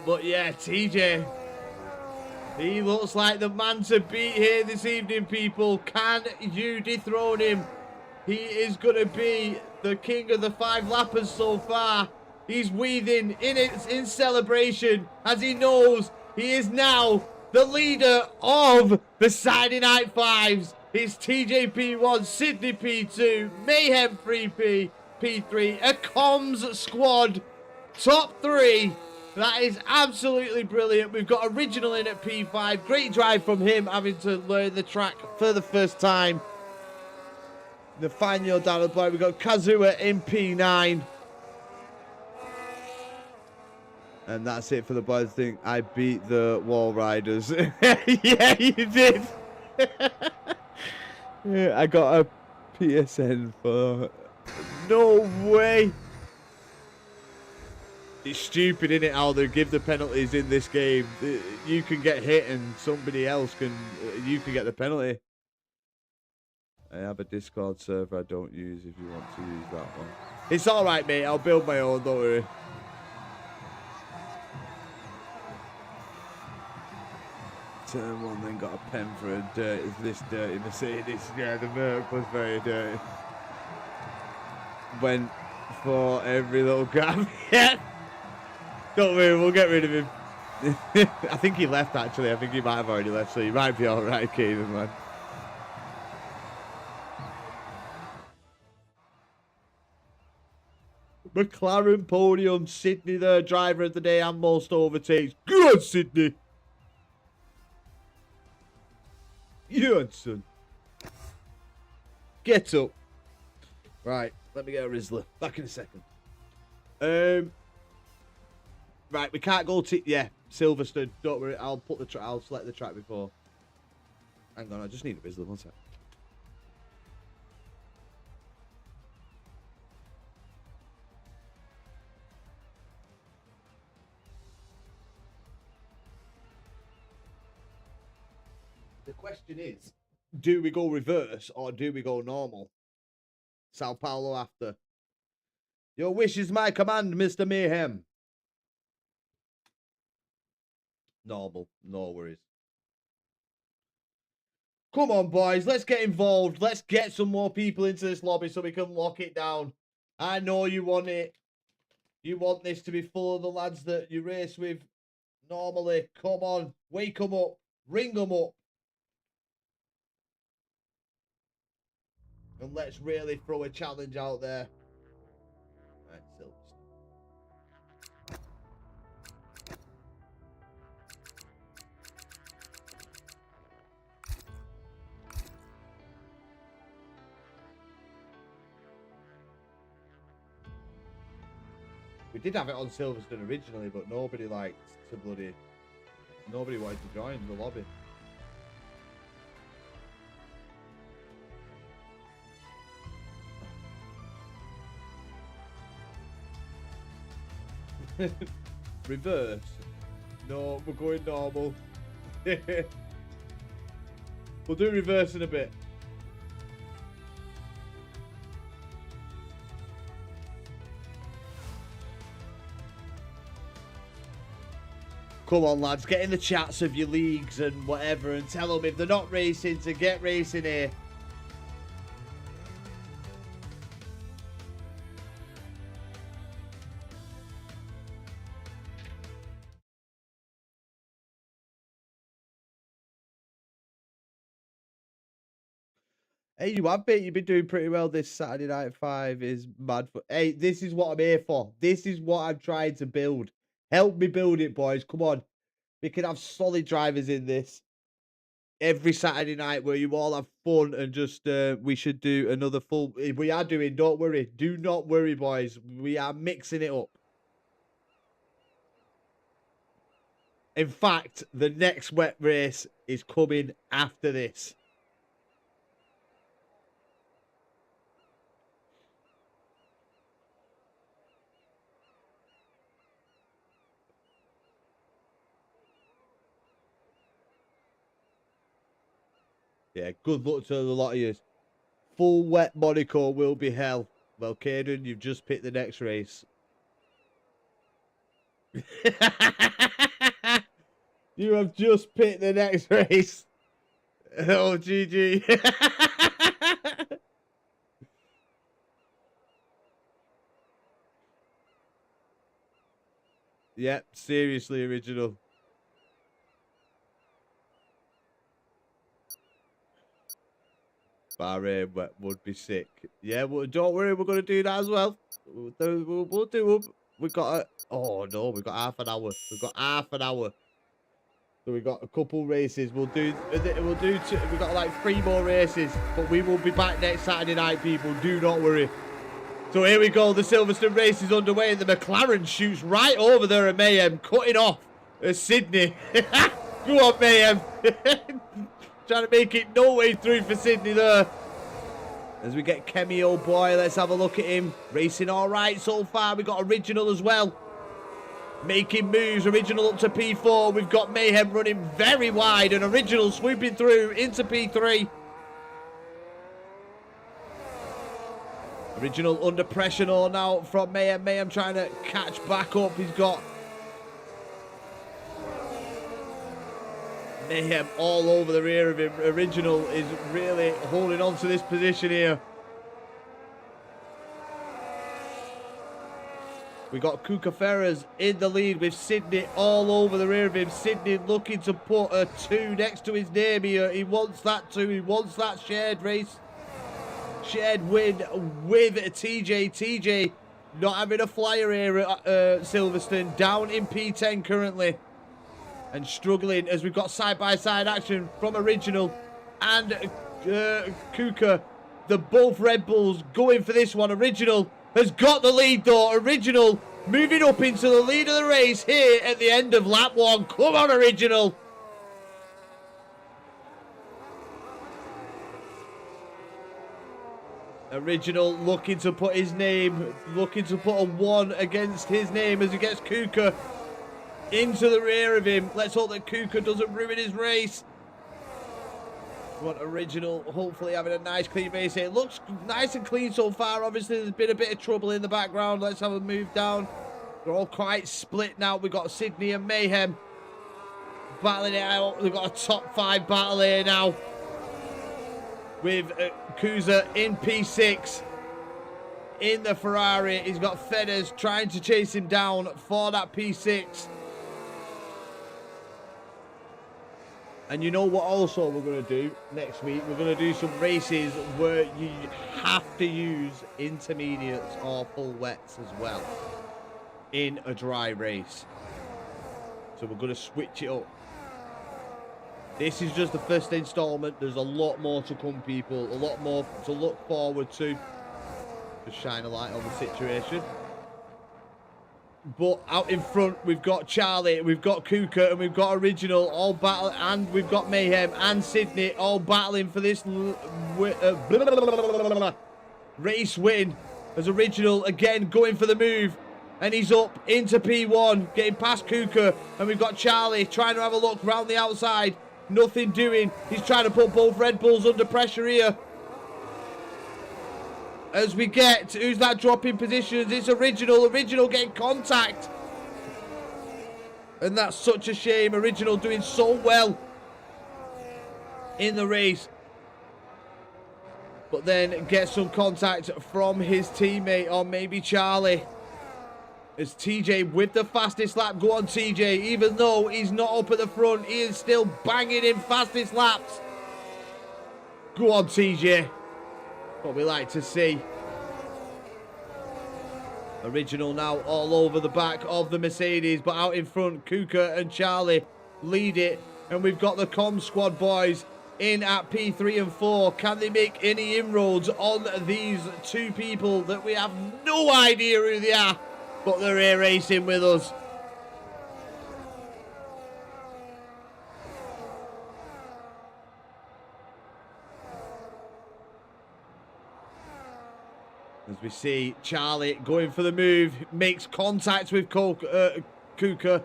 But yeah, TJ, he looks like the man to beat here this evening, people. Can you dethrone him? He is going to be the king of the 5-lappers so far. He's weaving in celebration as he knows he is now the leader of the Saturday Night Fives. It's TJ P1, Sydney P2, Mayhem 3P, P3, a COMMS squad, top 3. That is absolutely brilliant. We've got Original in at P5. Great drive from him, having to learn the track for the first time. Nathaniel down the block. We've got Kazuya in P9. And that's it for the boys. I think I beat the Wall Riders. Yeah, you did. Yeah, I got a PSN for... No way. It's stupid, isn't it, how they give the penalties in this game? You can get hit and somebody else can... You can get the penalty. I have a Discord server I don't use if you want to use that one. It's alright, mate. I'll build my own, don't worry. Turn 1, then got a pen for this dirty Mercedes. Yeah, the Merc was very dirty. Went for every little gap. Yeah. Don't worry, we'll get rid of him. I think he left, actually. I think he might have already left, so you might be alright, Keenan, man. McLaren podium, Sydney there, driver of the day and most overtakes. Good, Sydney. Johnson. Get up. Right, let me get a Rizzler. Back in a second. Right, we can't go to... Yeah, Silverstone. Don't worry, I'll put the I'll select the track before. Hang on, I just need a Rizzler. One sec. The question is, do we go reverse or do we go normal? Sao Paulo after. Your wish is my command, Mr. Mayhem. Normal, no worries. Come on, boys, let's get involved. Let's get some more people into this lobby so we can lock it down. I know you want it. You want this to be full of the lads that you race with normally. Come on, wake them up. Ring them up. And let's really throw a challenge out there. Right, Silverstone. We did have it on Silverstone originally, but nobody liked to bloody... Nobody wanted to join the lobby. Reverse. No, we're going normal. We'll do reverse in a bit. Come on, lads, get in the chats of your leagues and whatever and tell them if they're not racing to get racing here. Hey, you've been doing pretty well this Saturday Night 5 is mad. Hey, this is what I'm here for. This is what I'm trying to build. Help me build it, boys. Come on. We can have solid drivers in this every Saturday night where you all have fun and just, we should do another full... We are doing, don't worry. Do not worry, boys. We are mixing it up. In fact, the next wet race is coming after this. Yeah, good luck to the lot of you. Full wet Monaco will be hell. Well, Caden, you've just picked the next race. You have just picked the next race. Oh, GG. Yep, seriously, original. Bahrain would be sick. Yeah, well, don't worry, we're going to do that as well. We'll do. We've got a... Oh, no, we've got half an hour. We've got half an hour. So we've got a couple races. We'll do two, we've got like 3 more races. But we will be back next Saturday night, people. Do not worry. So here we go. The Silverstone race is underway. And the McLaren shoots right over there at Mayhem. Cutting off Sydney. Go on, Mayhem. Trying to make it no way through for Sydney there. As we get Kemi, old boy, let's have a look at him. Racing all right so far. We've got Original as well. Making moves. Original up to P4. We've got Mayhem running very wide. And Original swooping through into P3. Original under pressure now from Mayhem. Mayhem trying to catch back up. He's got Mayhem all over the rear of him. Original is really holding on to this position here. We got Kuka Ferrers in the lead with Sydney all over the rear of him. Sydney looking to put a 2 next to his name here. He wants that 2. He wants that shared race. Shared win with TJ. TJ not having a flyer here at Silverstone. Down in P10 currently. And struggling as we've got side-by-side action from Original and Kuka. The both Red Bulls going for this one. Original has got the lead though. Original moving up into the lead of the race here at the end of lap 1. Come on, Original. Original looking to put his name, looking to put a 1 against his name as he gets Kuka into the rear of him. Let's hope that Kuka doesn't ruin his race. We want Original hopefully having a nice clean race here. It looks nice and clean so far. Obviously there's been a bit of trouble in the background. Let's have a move down. They're all quite split now. We've got Sydney and Mayhem battling it out. We've got a top 5 battle here now with Kuza in P6 in the Ferrari. He's got Fedders trying to chase him down for that P6. And you know what also we're going to do next week? We're going to do some races where you have to use intermediates or full wets as well in a dry race. So we're going to switch it up. This is just the first installment. There's a lot more to come, people. A lot more to look forward to. Just shine a light on the situation. But out in front, we've got Charlie, we've got Kuka, and we've got Original all battling, and we've got Mayhem and Sydney all battling for this race win. As Original again going for the move, and he's up into P1, getting past Kuka, and we've got Charlie trying to have a look round the outside. Nothing doing. He's trying to put both Red Bulls under pressure here. As we get, who's that dropping positions? It's Original. Original getting contact. And that's such a shame. Original doing so well in the race. But then gets some contact from his teammate, or maybe Charlie. As TJ with the fastest lap. Go on, TJ. Even though he's not up at the front, he is still banging in fastest laps. Go on, TJ. What we like to see. Original now all over the back of the Mercedes, but out in front, Kuka and Charlie lead it. And we've got the COMMS squad boys in at P3 and 4. Can they make any inroads on these two people that we have no idea who they are, but they're here racing with us? As we see Charlie going for the move, makes contact with Kuka.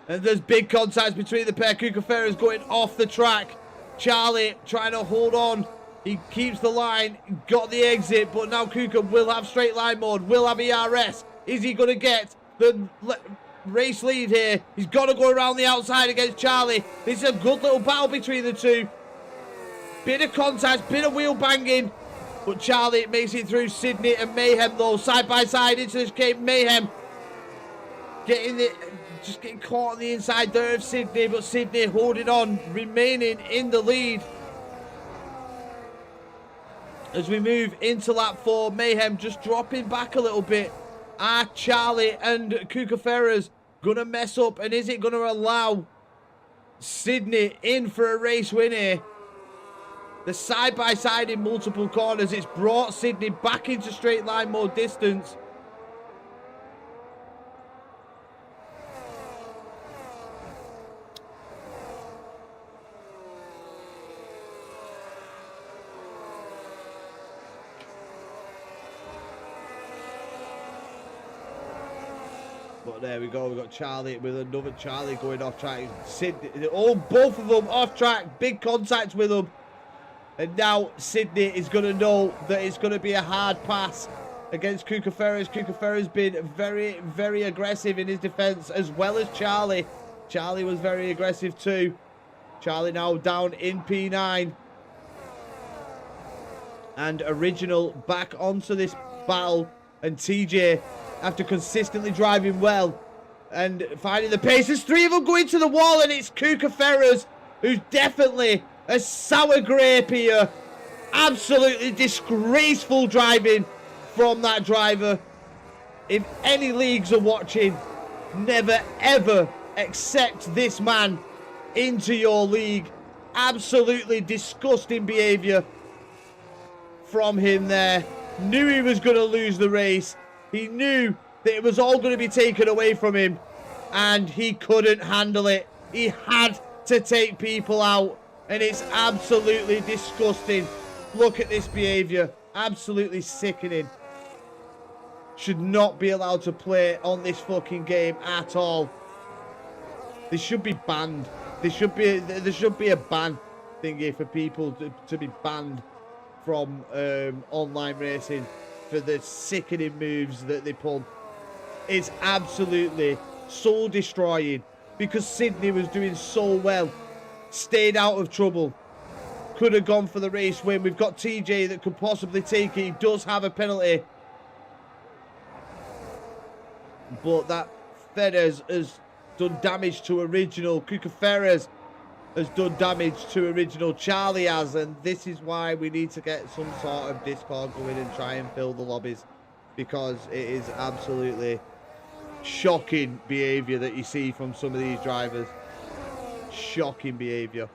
And there's big contacts between the pair. Kuka Ferris going off the track. Charlie trying to hold on. He keeps the line, got the exit, but now Kuka will have straight line mode, will have ERS. Is he going to get the race lead here? He's got to go around the outside against Charlie. This is a good little battle between the two. Bit of contact, bit of wheel banging. But Charlie makes it through Sydney and Mayhem, though, side by side into this game. Mayhem just getting caught on the inside there of Sydney, but Sydney holding on, remaining in the lead. As we move into lap 4, Mayhem just dropping back a little bit. Are Charlie and Kuka Ferrers gonna mess up, and is it gonna allow Sydney in for a race win here? The side-by-side in multiple corners. It's brought Sydney back into straight line mode distance. But there we go. We've got Charlie with another Charlie going off track. Sydney, both of them off track. Big contact with them. And now Sydney is going to know that it's going to be a hard pass against Kuka Ferris. Kuka Ferris has been very, very aggressive in his defence, as well as Charlie. Charlie was very aggressive too. Charlie now down in P9. And Original back onto this battle. And TJ, after consistently driving well and finding the pace, there's three of them going to the wall, and it's Kuka Ferris, who's definitely a sour grape here. Absolutely disgraceful driving from that driver. If any leagues are watching, never ever accept this man into your league. Absolutely disgusting behaviour from him there. Knew he was going to lose the race. He knew that it was all going to be taken away from him, and he couldn't handle it. He had to take people out. And it's absolutely disgusting. Look at this behaviour. Absolutely sickening. Should not be allowed to play on this fucking game at all. This should be banned. There should be a ban thingy for people to be banned from online racing for the sickening moves that they pull. It's absolutely soul destroying, because Sydney was doing so well. Stayed out of trouble. Could have gone for the race win. We've got TJ that could possibly take it. He does have a penalty. But that Ferres has done damage to Original. Kuka Ferres has done damage to original. Charlie has, and this is why we need to get some sort of Discord going and try and fill the lobbies, because it is absolutely shocking behavior that you see from some of these drivers. Shocking behavior.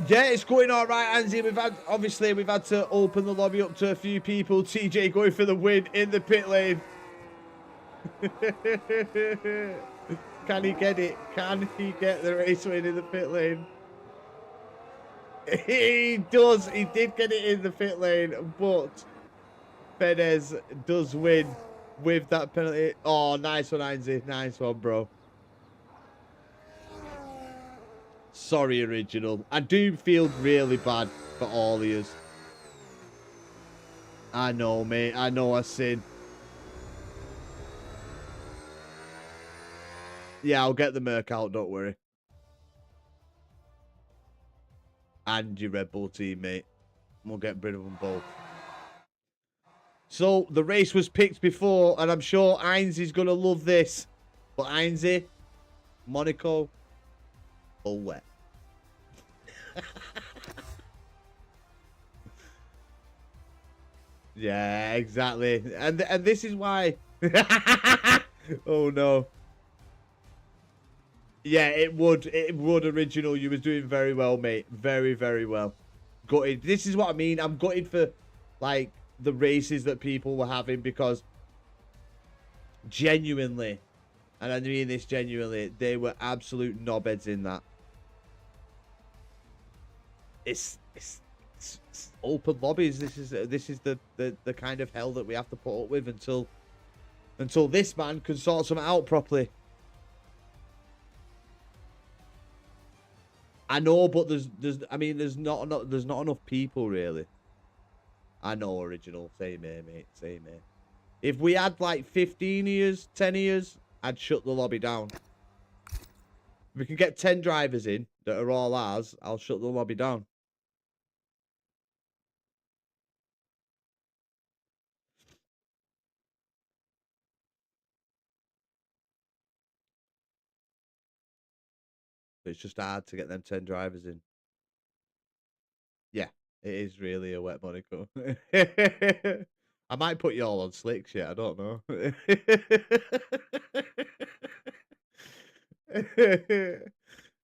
Yeah, it's going all right, Anzi. We've had to open the lobby up to a few people. TJ going for the win in the pit lane. Can he get it? Can he get the race win in the pit lane? He does. He did get it in the pit lane, but Perez does win with that penalty. Oh, nice one, Anzi. Nice one, bro. Sorry, original. I do feel really bad for all of you. I know, mate. I know I sin. Yeah, I'll get the Merc out, don't worry. And your Red Bull team, mate. We'll get rid of them both. So, the race was picked before, and I'm sure Heinz is going to love this. But Heinz, Monaco, all wet. Yeah, exactly. And this is why. Oh, no. Yeah, it would original. You was doing very well, mate. Very, very well. Gutted. This is what I mean. I'm gutted for, like, the races that people were having, because genuinely, and I mean this genuinely, they were absolute knobheads in that. It's open lobbies. This is the kind of hell that we have to put up with until this man can sort something out properly. I know, but there's not enough people really. I know, original. Same here, mate. Same here. If we had like 15 years, 10 years, I'd shut the lobby down. If we can get 10 drivers in that are all ours, I'll shut the lobby down. But it's just hard to get them 10 drivers in. Yeah, it is really a wet Monaco. I might put you all on slicks, yeah, I don't know.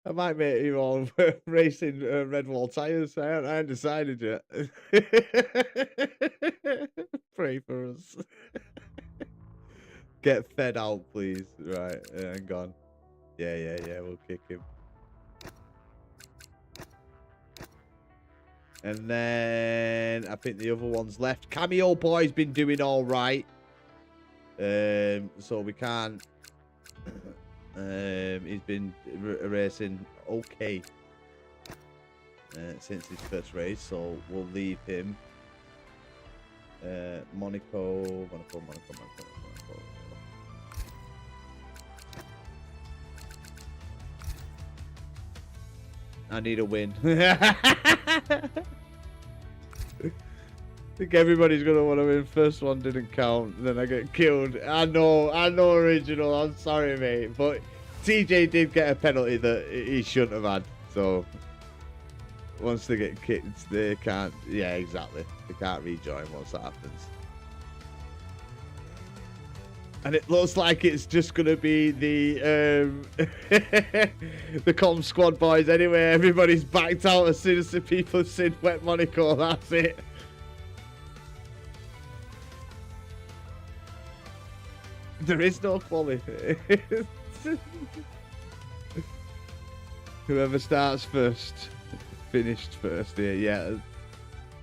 I might make you all racing red wall tyres. I haven't decided yet. Pray for us. Get fed out, please. Right, hang on. Yeah, we'll kick him. And then I think the other one's left. Cameo Boy's been doing all right. So we can't. He's been racing okay since his first race, so we'll leave him. Monaco. I need a win. I think everybody's gonna want to win. First one didn't count, then I get killed. I know, original. I'm sorry, mate, but TJ did get a penalty that he shouldn't have had. So once they get kicked, they can't. Yeah, exactly. They can't rejoin once that happens. And it looks like it's just gonna be the the COMMS squad boys anyway. Everybody's backed out as soon as the people have seen wet Monaco. That's it. There is no quality. Whoever starts first, finished first here. Yeah.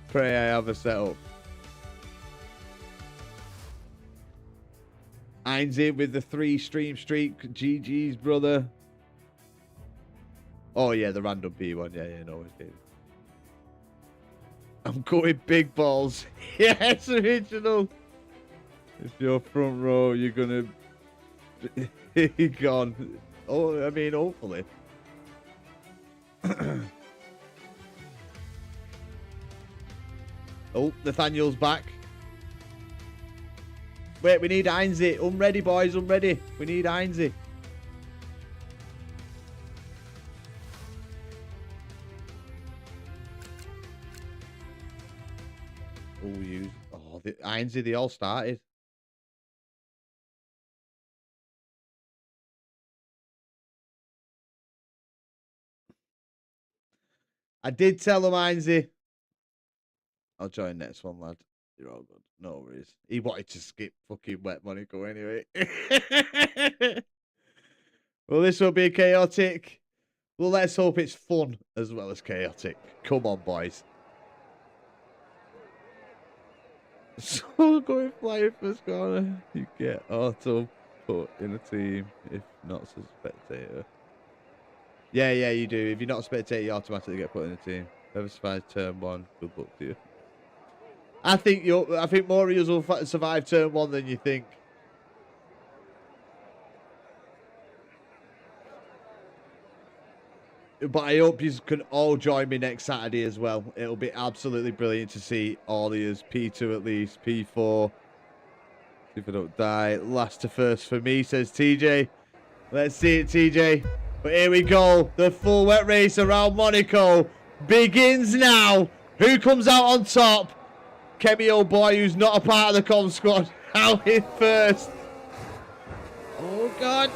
Pray I have a setup. Heinz in with the 3-stream streak. GG's, brother. Oh, yeah, the random P1. Yeah, no, it's it. I'm going big balls. Yes, original. If you're front row, you're gonna be gone. Oh, I mean, hopefully. Oh, Nathaniel's back. Wait, we need Heinze. Unready, boys, unready. We need Heinze. Oh, the Heinze, they all started. I did tell him, Heinze. I'll join next one, lad. You're all good. No worries. He wanted to skip fucking Wet Monaco anyway. Well, this will be chaotic. Well, let's hope it's fun as well as chaotic. Come on, boys. So going flying first corner. You get auto put in a team if not as a spectator. Yeah, you do. If you're not a spectator, you automatically get put in a team. Whoever survives turn 1, good luck to you. I think more of you will survive turn 1 than you think. But I hope you can all join me next Saturday as well. It'll be absolutely brilliant to see all of you. P2 at least, P4. See if I don't die. Last to first for me, says TJ. Let's see it, TJ. But here we go. The full wet race around Monaco begins now. Who comes out on top? Kemi, old boy, who's not a part of the COMMS squad, out in first. Oh, God.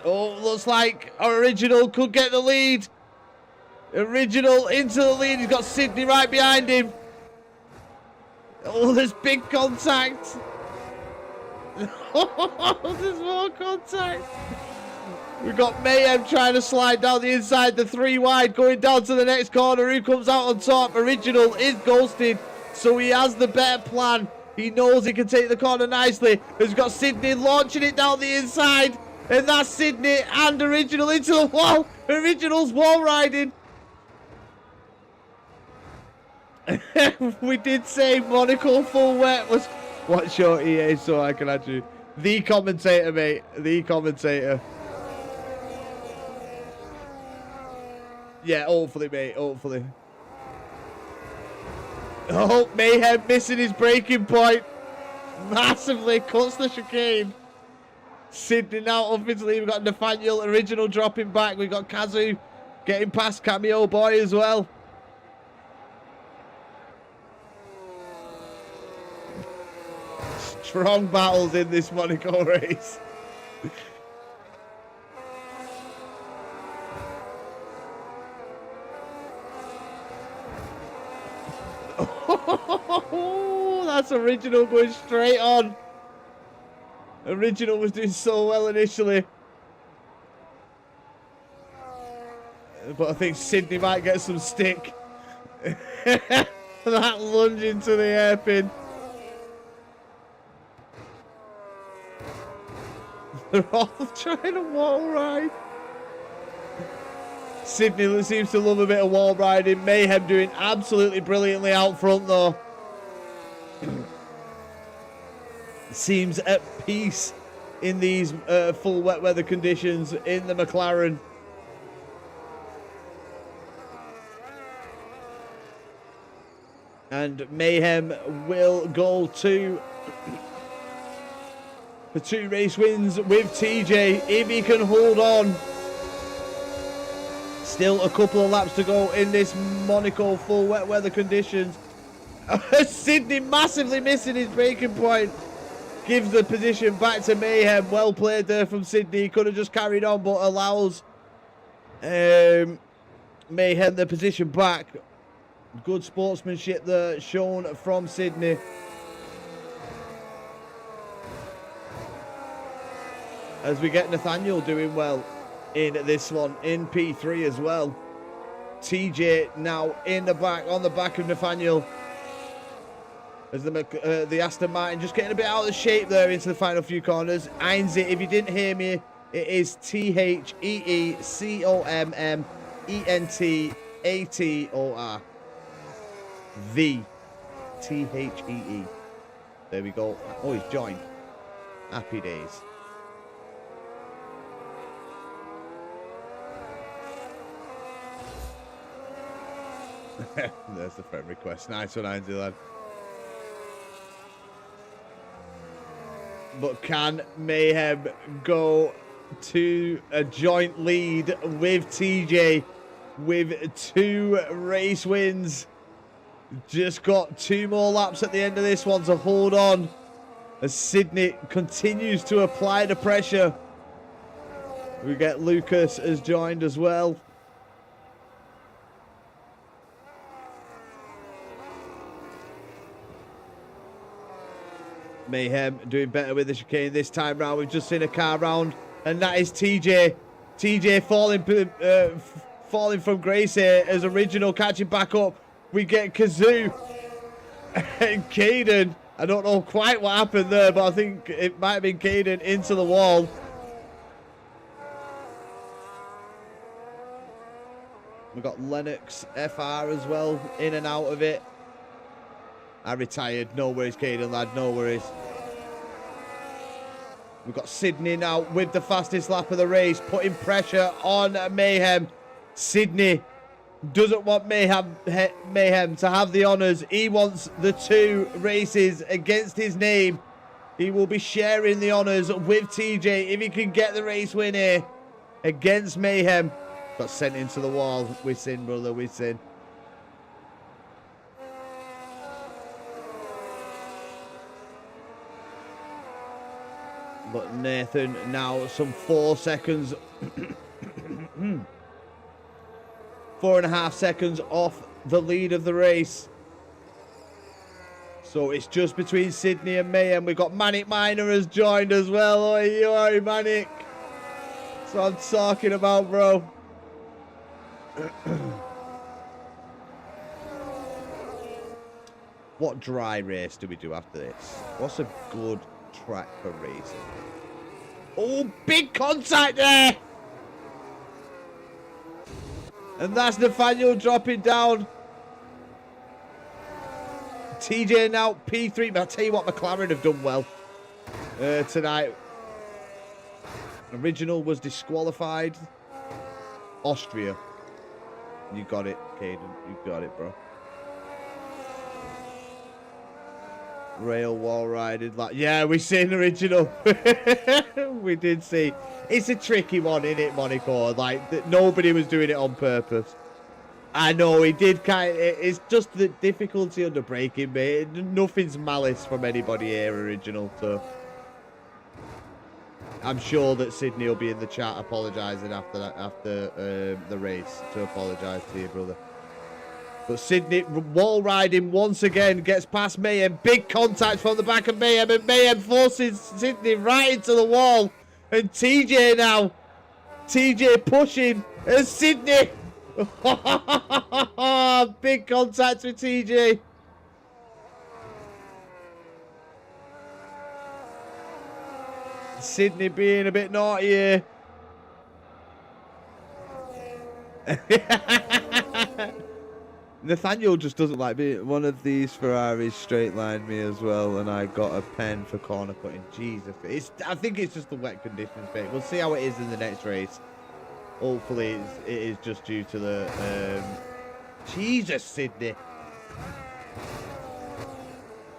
Oh, looks like our Original could get the lead. Original into the lead. He's got Sydney right behind him. Oh, there's big contact. Oh, there's more contact. We've got Mayhem trying to slide down the inside, the 3 wide, going down to the next corner. Who comes out on top? Original is ghosted, so he has the better plan. He knows he can take the corner nicely. He's got Sydney launching it down the inside. And that's Sydney and Original into the wall. Original's wall riding. We did say Monaco full wet was... What's your EA so I can add you? The commentator, mate. The commentator. Yeah, hopefully, mate. Hopefully. Oh, Mayhem missing his breaking point. Massively cuts the chicane. Sydney now up his lead. We've got Nathaniel, Original dropping back. We've got Kazu getting past Cameo Boy as well. Strong battles in this Monaco race. Oh, that's Original going straight on. Original was doing so well initially. But I think Sydney might get some stick. That lunge into the hairpin. They're all trying to wall ride. Sydney seems to love a bit of wall riding. Mayhem doing absolutely brilliantly out front though. Seems at peace in these full wet weather conditions in the McLaren. And Mayhem will go to for 2 race wins with TJ if he can hold on. Still a couple of laps to go in this Monaco full wet weather conditions. Sydney massively missing his breaking point. Gives the position back to Mayhem. Well played there from Sydney. He could have just carried on, but allows Mayhem the position back. Good sportsmanship there shown from Sydney. As we get Nathaniel doing well in this one, in P3 as well. TJ now in the back, on the back of Nathaniel. As the Aston Martin just getting a bit out of shape there into the final few corners. Heinze, if you didn't hear me, it is TheeCommentator. The Thee. There we go. Oh, he's joined. Happy days. There's the friend request. Nice one, Heinze, lad. But can Mayhem go to a joint lead with TJ with 2 race wins? Just got 2 more laps at the end of this one to hold on as Sydney continues to apply the pressure. We get Lucas has joined as well. Mayhem doing better with the chicane this time round. We've just seen a car round, and that is TJ. TJ falling from grace here as Original catching back up. We get Kazoo and Caden. I don't know quite what happened there, but I think it might have been Caden into the wall. We've got Lennox FR as well, in and out of it. I retired. No worries, Caden, lad. No worries. We've got Sydney now with the fastest lap of the race, putting pressure on Mayhem. Sydney doesn't want Mayhem to have the honours. He wants the 2 races against his name. He will be sharing the honours with TJ if he can get the race win here against Mayhem. Got sent into the wall. We sin, brother. We sin. But Nathan now some 4 seconds. 4.5 seconds off the lead of the race. So it's just between Sydney and Mayhem. We've got Manic Miner has joined as well. Oi, Manic. That's what I'm talking about, bro. What dry race do we do after this? What's a good track for racing? Oh, big contact there! And that's Nathaniel dropping down. TJ now P3. But I'll tell you what, McLaren have done well tonight. Original was disqualified. Austria. You got it, Caden. You got it, bro. Rail wall riding. Like, yeah, we seen Original. We did see. It's a tricky one, isn't it, Monaco? Like, nobody was doing it on purpose. I know, he did kind of, it's just the difficulty under braking, mate. Nothing's malice from anybody here, Original, so. I'm sure that Sydney will be in the chat apologising after the race to apologise to you, brother. But Sydney wall riding once again, gets past Mayhem. Big contact from the back of Mayhem, and Mayhem forces Sydney right into the wall. And TJ now. TJ pushing. And Sydney. Big contact with TJ. Sydney being a bit naughty here. Nathaniel just doesn't like me. One of these Ferraris straight lined me as well, and I got a pen for corner cutting. Jesus, I think it's just the wet conditions, mate. We'll see how it is in the next race. Hopefully, it is just due to the Jesus, Sydney.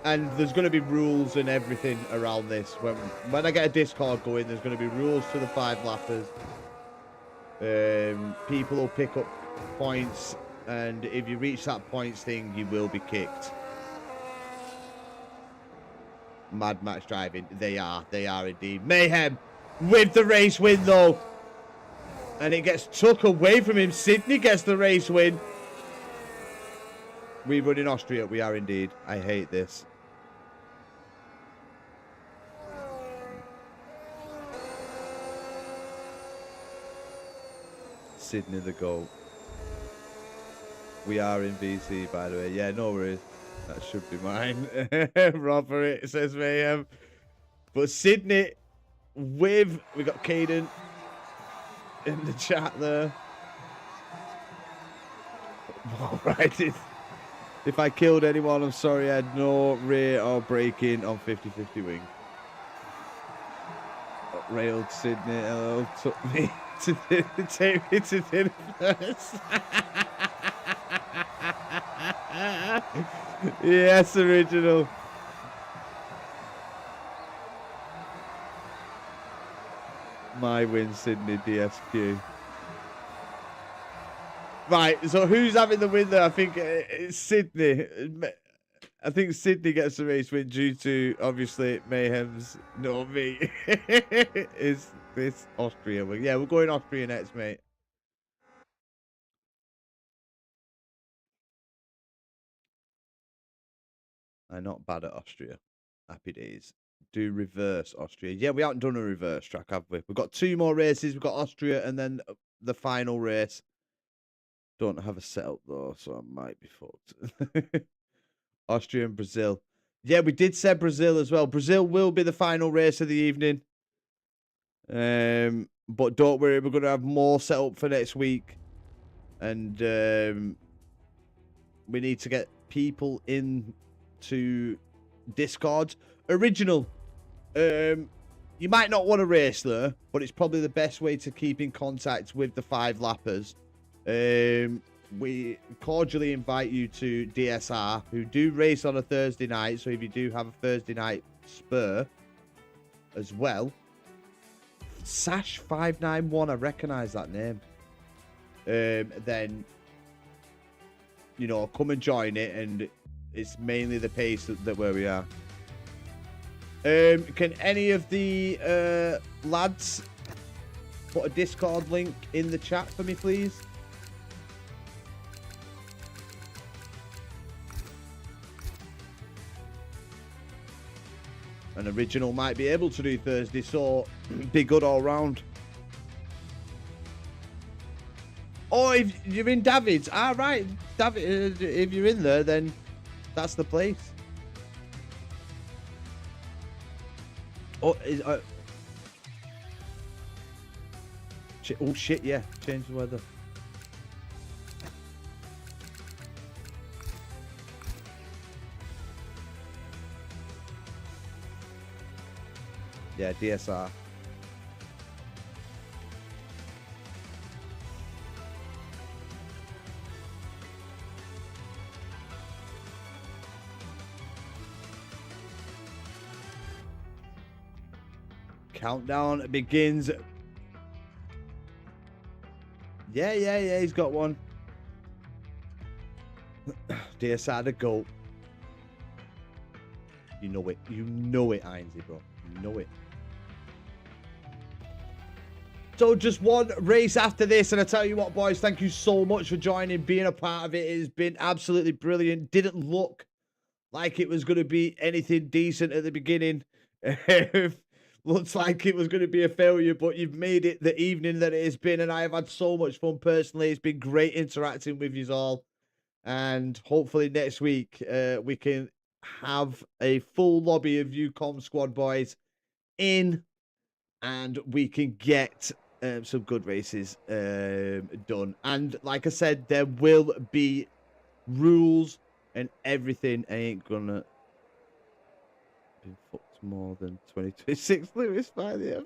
And there's going to be rules and everything around this. When I get a Discord going, there's going to be rules to the 5 lappers. People will pick up points. And if you reach that points thing, you will be kicked. Mad Max driving. They are indeed. Mayhem with the race win, though. And it gets took away from him. Sydney gets the race win. We run in Austria. We are indeed. I hate this. Sydney the goal. We are in BC, by the way. Yeah, no worries. That should be mine. Robert, it says Mayhem. But Sydney with... We got Caden in the chat there. All right. If I killed anyone, I'm sorry. I had no rear or braking on 50-50 wing. Railed Sydney. Hello. Took me to take me to dinner first. Yes, Original. My win, Sydney DSQ. Right, so who's having the win there? I think it's Sydney. I think Sydney gets the race win due to, obviously, Mayhem's, no, me. Is this Austria? Yeah, we're going Austria next, mate. I'm not bad at Austria. Happy days. Do reverse Austria. Yeah, we haven't done a reverse track, have we? We've got 2 more races. We've got Austria and then the final race. Don't have a setup, though, so I might be fucked. Austria and Brazil. Yeah, we did say Brazil as well. Brazil will be the final race of the evening. But don't worry, we're going to have more set up for next week. And we need to get people into Discord. Original. You might not want to race there, but it's probably the best way to keep in contact with the 5 lappers. We cordially invite you to DSR, who do race on a Thursday night. So if you do have a Thursday night spur as well, Sash591, I recognise that name. Then, you know, come and join it, and it's mainly the pace that where we are. Can any of the lads put a Discord link in the chat for me, please? An original might be able to do Thursday, so be good all round. Oh, if you're in David's, right, David. If you're in there, then that's the place. Oh, shit! Oh shit! Yeah, change the weather. Yeah, DSR. Countdown begins. Yeah, he's got one. DSR the GOAT. You know it. You know it, Ainsley, bro. You know it. So just one race after this, and I tell you what, boys, thank you so much for joining, being a part of it. It has been absolutely brilliant. Didn't look like it was going to be anything decent at the beginning. Looks like it was going to be a failure, but you've made it the evening that it has been, and I have had so much fun personally. It's been great interacting with you all, and hopefully next week we can have a full lobby of you COMMS squad boys in, and we can get some good races done. And like I said, there will be rules and everything. I ain't gonna be fucked more than 2026 Lewis by the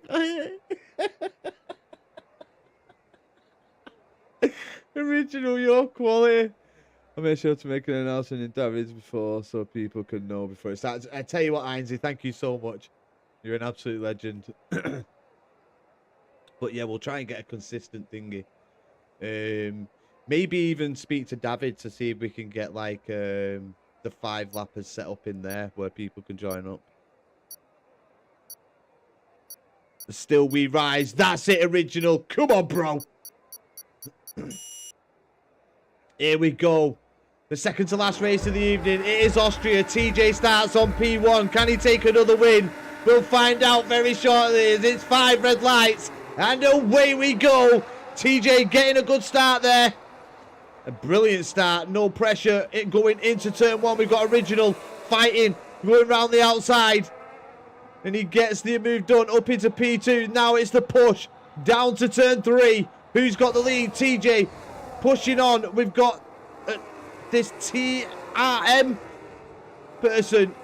original your quality. I made sure to make an announcement in David's before so people can know before it starts. I tell you what, Ainsley, thank you so much. You're an absolute legend. But yeah, we'll try and get a consistent thingy. Maybe even speak to David to see if we can get like the 5 lappers set up in there where people can join up. Still we rise. That's it, original. Come on, bro. Here we go. The second to last race of the evening. It is Austria. TJ starts on P1. Can he take another win? We'll find out very shortly. It's 5 red lights. And away we go. TJ getting a good start there. A brilliant start. No pressure. Going into turn 1. We've got original fighting. Going around the outside. And he gets the move done up into P2. Now it's the push. Down to turn 3. Who's got the lead? TJ pushing on. We've got this TRM person.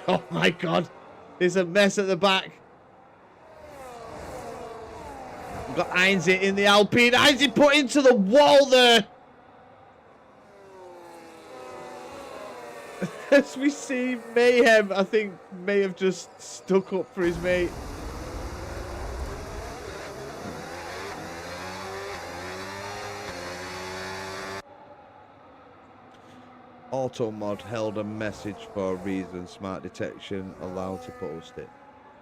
Oh my God. There's a mess at the back. We've got Ainsley in the Alpine. Ainsley put into the wall there. As we see Mayhem, I think may have just stuck up for his mate. Auto mod held a message for a reason. Smart detection allowed to post it.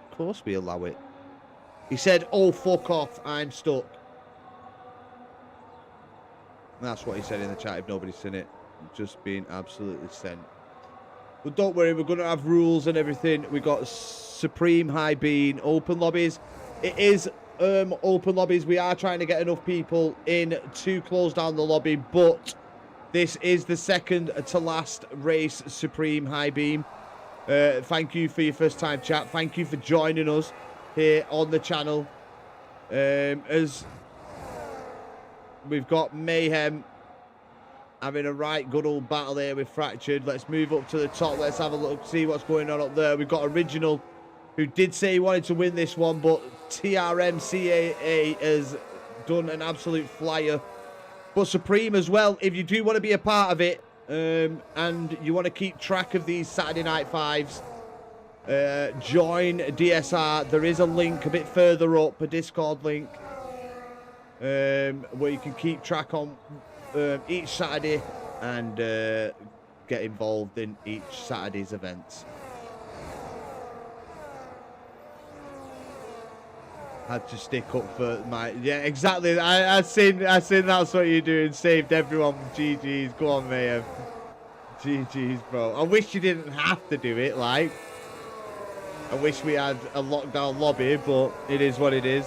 Of course we allow it. He said, "Oh fuck off, I'm stuck." That's what he said in the chat. If nobody's seen it, just being absolutely sent. But don't worry, we're gonna have rules and everything. We got supreme high beam, open lobbies. It is open lobbies. We are trying to get enough people in to close down the lobby, but this is the second to last race, supreme high beam. Thank you for your first time chat. Thank you for joining us here on the channel. As we've got Mayhem having a right good old battle here with Fractured. Let's move up to the top. Let's have a look, see what's going on up there. We've got Original, who did say he wanted to win this one, but TRMCAA has done an absolute flyer. But Supreme as well, if you do want to be a part of it, and you want to keep track of these Saturday Night Fives, join DSR. There is a link a bit further up, a Discord link, where you can keep track on each Saturday and get involved in each Saturday's events. Had to stick up for my... Yeah, exactly. I seen that's what you're doing. Saved everyone. GG's. Go on, Mayhem. GG's, bro. I wish you didn't have to do it, like. I wish we had a lockdown lobby, but it is what it is.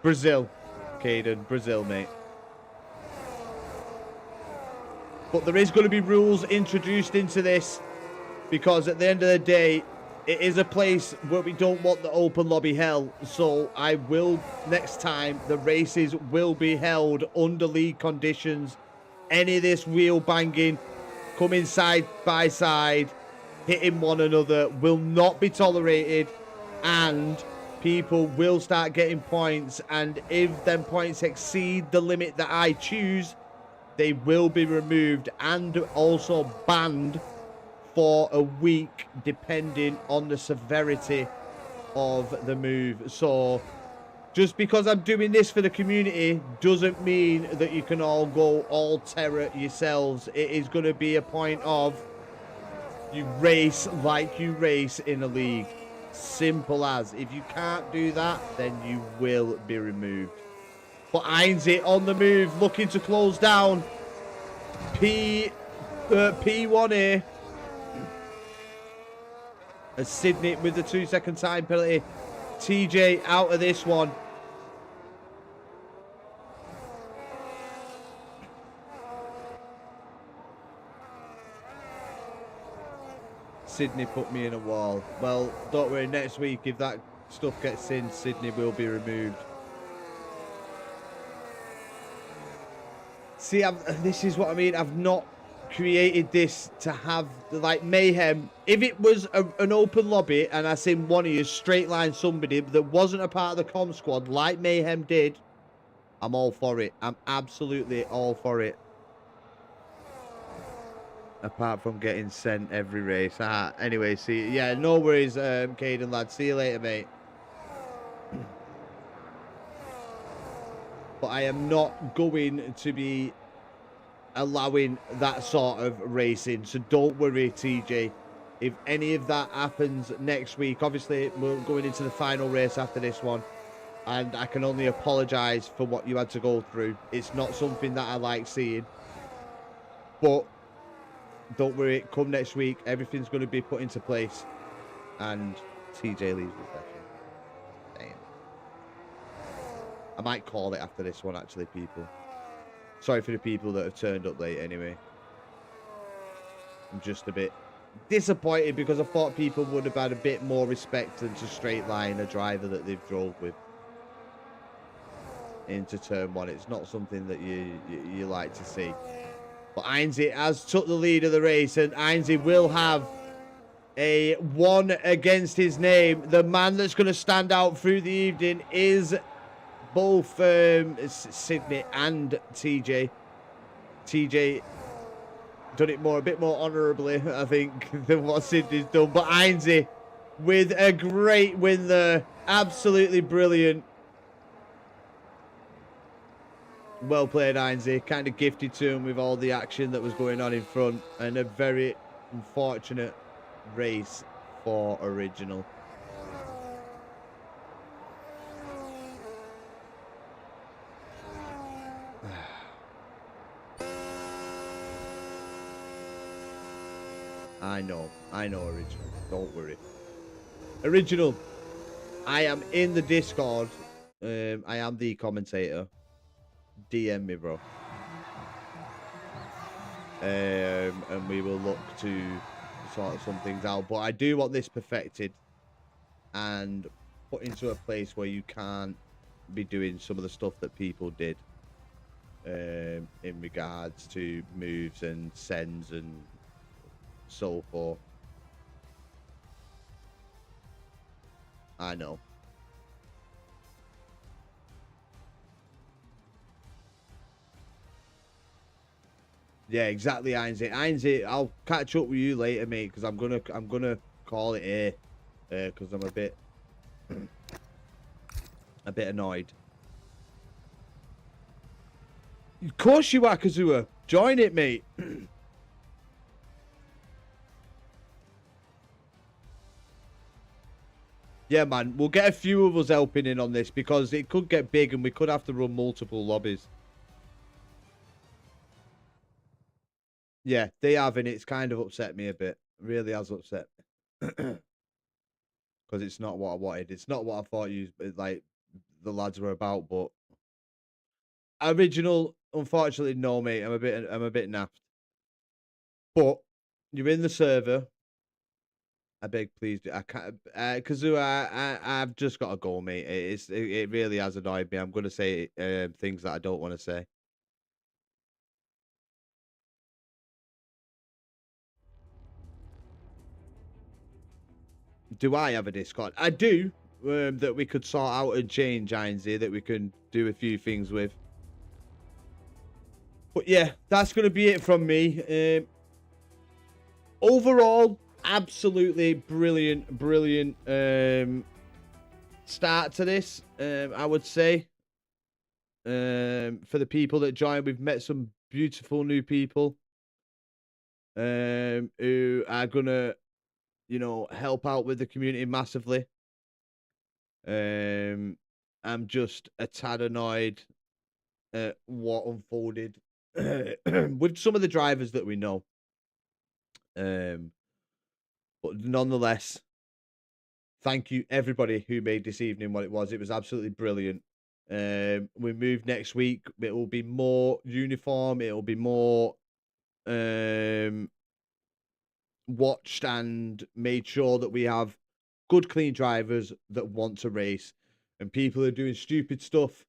Brazil. Caden. Brazil, mate. But there is going to be rules introduced into this, because at the end of the day, it is a place where we don't want the open lobby hell. So I will, next time, the races will be held under league conditions. Any of this wheel banging, coming side by side, hitting one another will not be tolerated. And people will start getting points. And if them points exceed the limit that I choose, they will be removed and also banned for a week, depending on the severity of the move. So just because I'm doing this for the community doesn't mean that you can all go all terror yourselves. It is going to be a point of you race like you race in a league. Simple as. If you can't do that, then you will be removed. But Ainsley on the move, looking to close down P1A. As Sydney with the 2-second time penalty. TJ out of this one. Sydney put me in a wall. Well, don't worry, next week if that stuff gets in, Sydney will be removed. See, this is what I mean. I've not created this to have like Mayhem. If it was an open lobby and I seen one of you straight line somebody that wasn't a part of the comm squad like Mayhem did, I'm all for it. I'm absolutely all for it. Apart from getting sent every race. Anyway, see, yeah, no worries, Caden lad. See you later, mate. But I am not going to be allowing that sort of racing, so don't worry, TJ. If any of that happens next week, obviously we're going into the final race after this one, and I can only apologize for what you had to go through. It's not something that I like seeing, but don't worry, come next week everything's going to be put into place and TJ leaves the session. Damn. I might call it after this one, actually, people. Sorry for the people that have turned up late anyway. I'm just a bit disappointed because I thought people would have had a bit more respect than to straight line a driver that they've drove with into turn one. It's not something that you like to see. But Ainsley has took the lead of the race, and Ainsley will have a 1 against his name. The man that's going to stand out through the evening is both Sydney and TJ. TJ done it a bit more honourably, I think, than what Sydney's done. But Ainsley with a great win there. Absolutely brilliant. Well played, Ainsley. Kind of gifted to him with all the action that was going on in front, and a very unfortunate race for Original. I know, Original. Don't worry. Original, I am in the Discord. I am the commentator. DM me, bro. And we will look to sort some things out. But I do want this perfected and put into a place where you can't be doing some of the stuff that people did in regards to moves and sends and so forth. I know. Yeah, exactly, Ainsley, I'll catch up with you later, mate, because I'm gonna call it here, because I'm a bit annoyed. Of course you are, Kazua. Join it, mate. Yeah, man, we'll get a few of us helping in on this because it could get big and we could have to run multiple lobbies. Yeah, they have, and it's kind of upset me a bit. It really has upset me. Because it's not what I wanted. It's not what I thought like the lads were about, but Original, unfortunately, no, mate. I'm a bit naffed. But you're in the server. I beg, please. I can't, Kazoo. I've just got to go, mate. It really has annoyed me. I'm gonna say things that I don't want to say. Do I have a Discord? I do. That we could sort out and change, Ainsley. That we can do a few things with. But yeah, that's gonna be it from me. Overall, absolutely brilliant start to this. I would say. For the people that joined, we've met some beautiful new people. Who are gonna, help out with the community massively. I'm just a tad annoyed at what unfolded with some of the drivers that we know. But nonetheless, thank you everybody who made this evening what it was. It was absolutely brilliant. We move next week. It will be more uniform. It will be more watched and made sure that we have good, clean drivers that want to race, and people who are doing stupid stuff,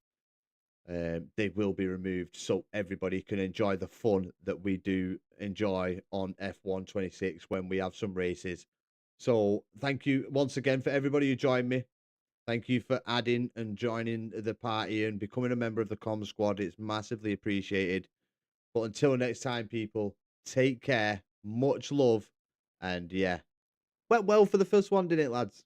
they will be removed so everybody can enjoy the fun that we do enjoy on F1 26 when we have some races. So thank you once again for everybody who joined me. Thank you for adding and joining the party and becoming a member of the COMMS squad. It's massively appreciated. But until next time, people, take care. Much love. And yeah, went well for the first one, didn't it, lads?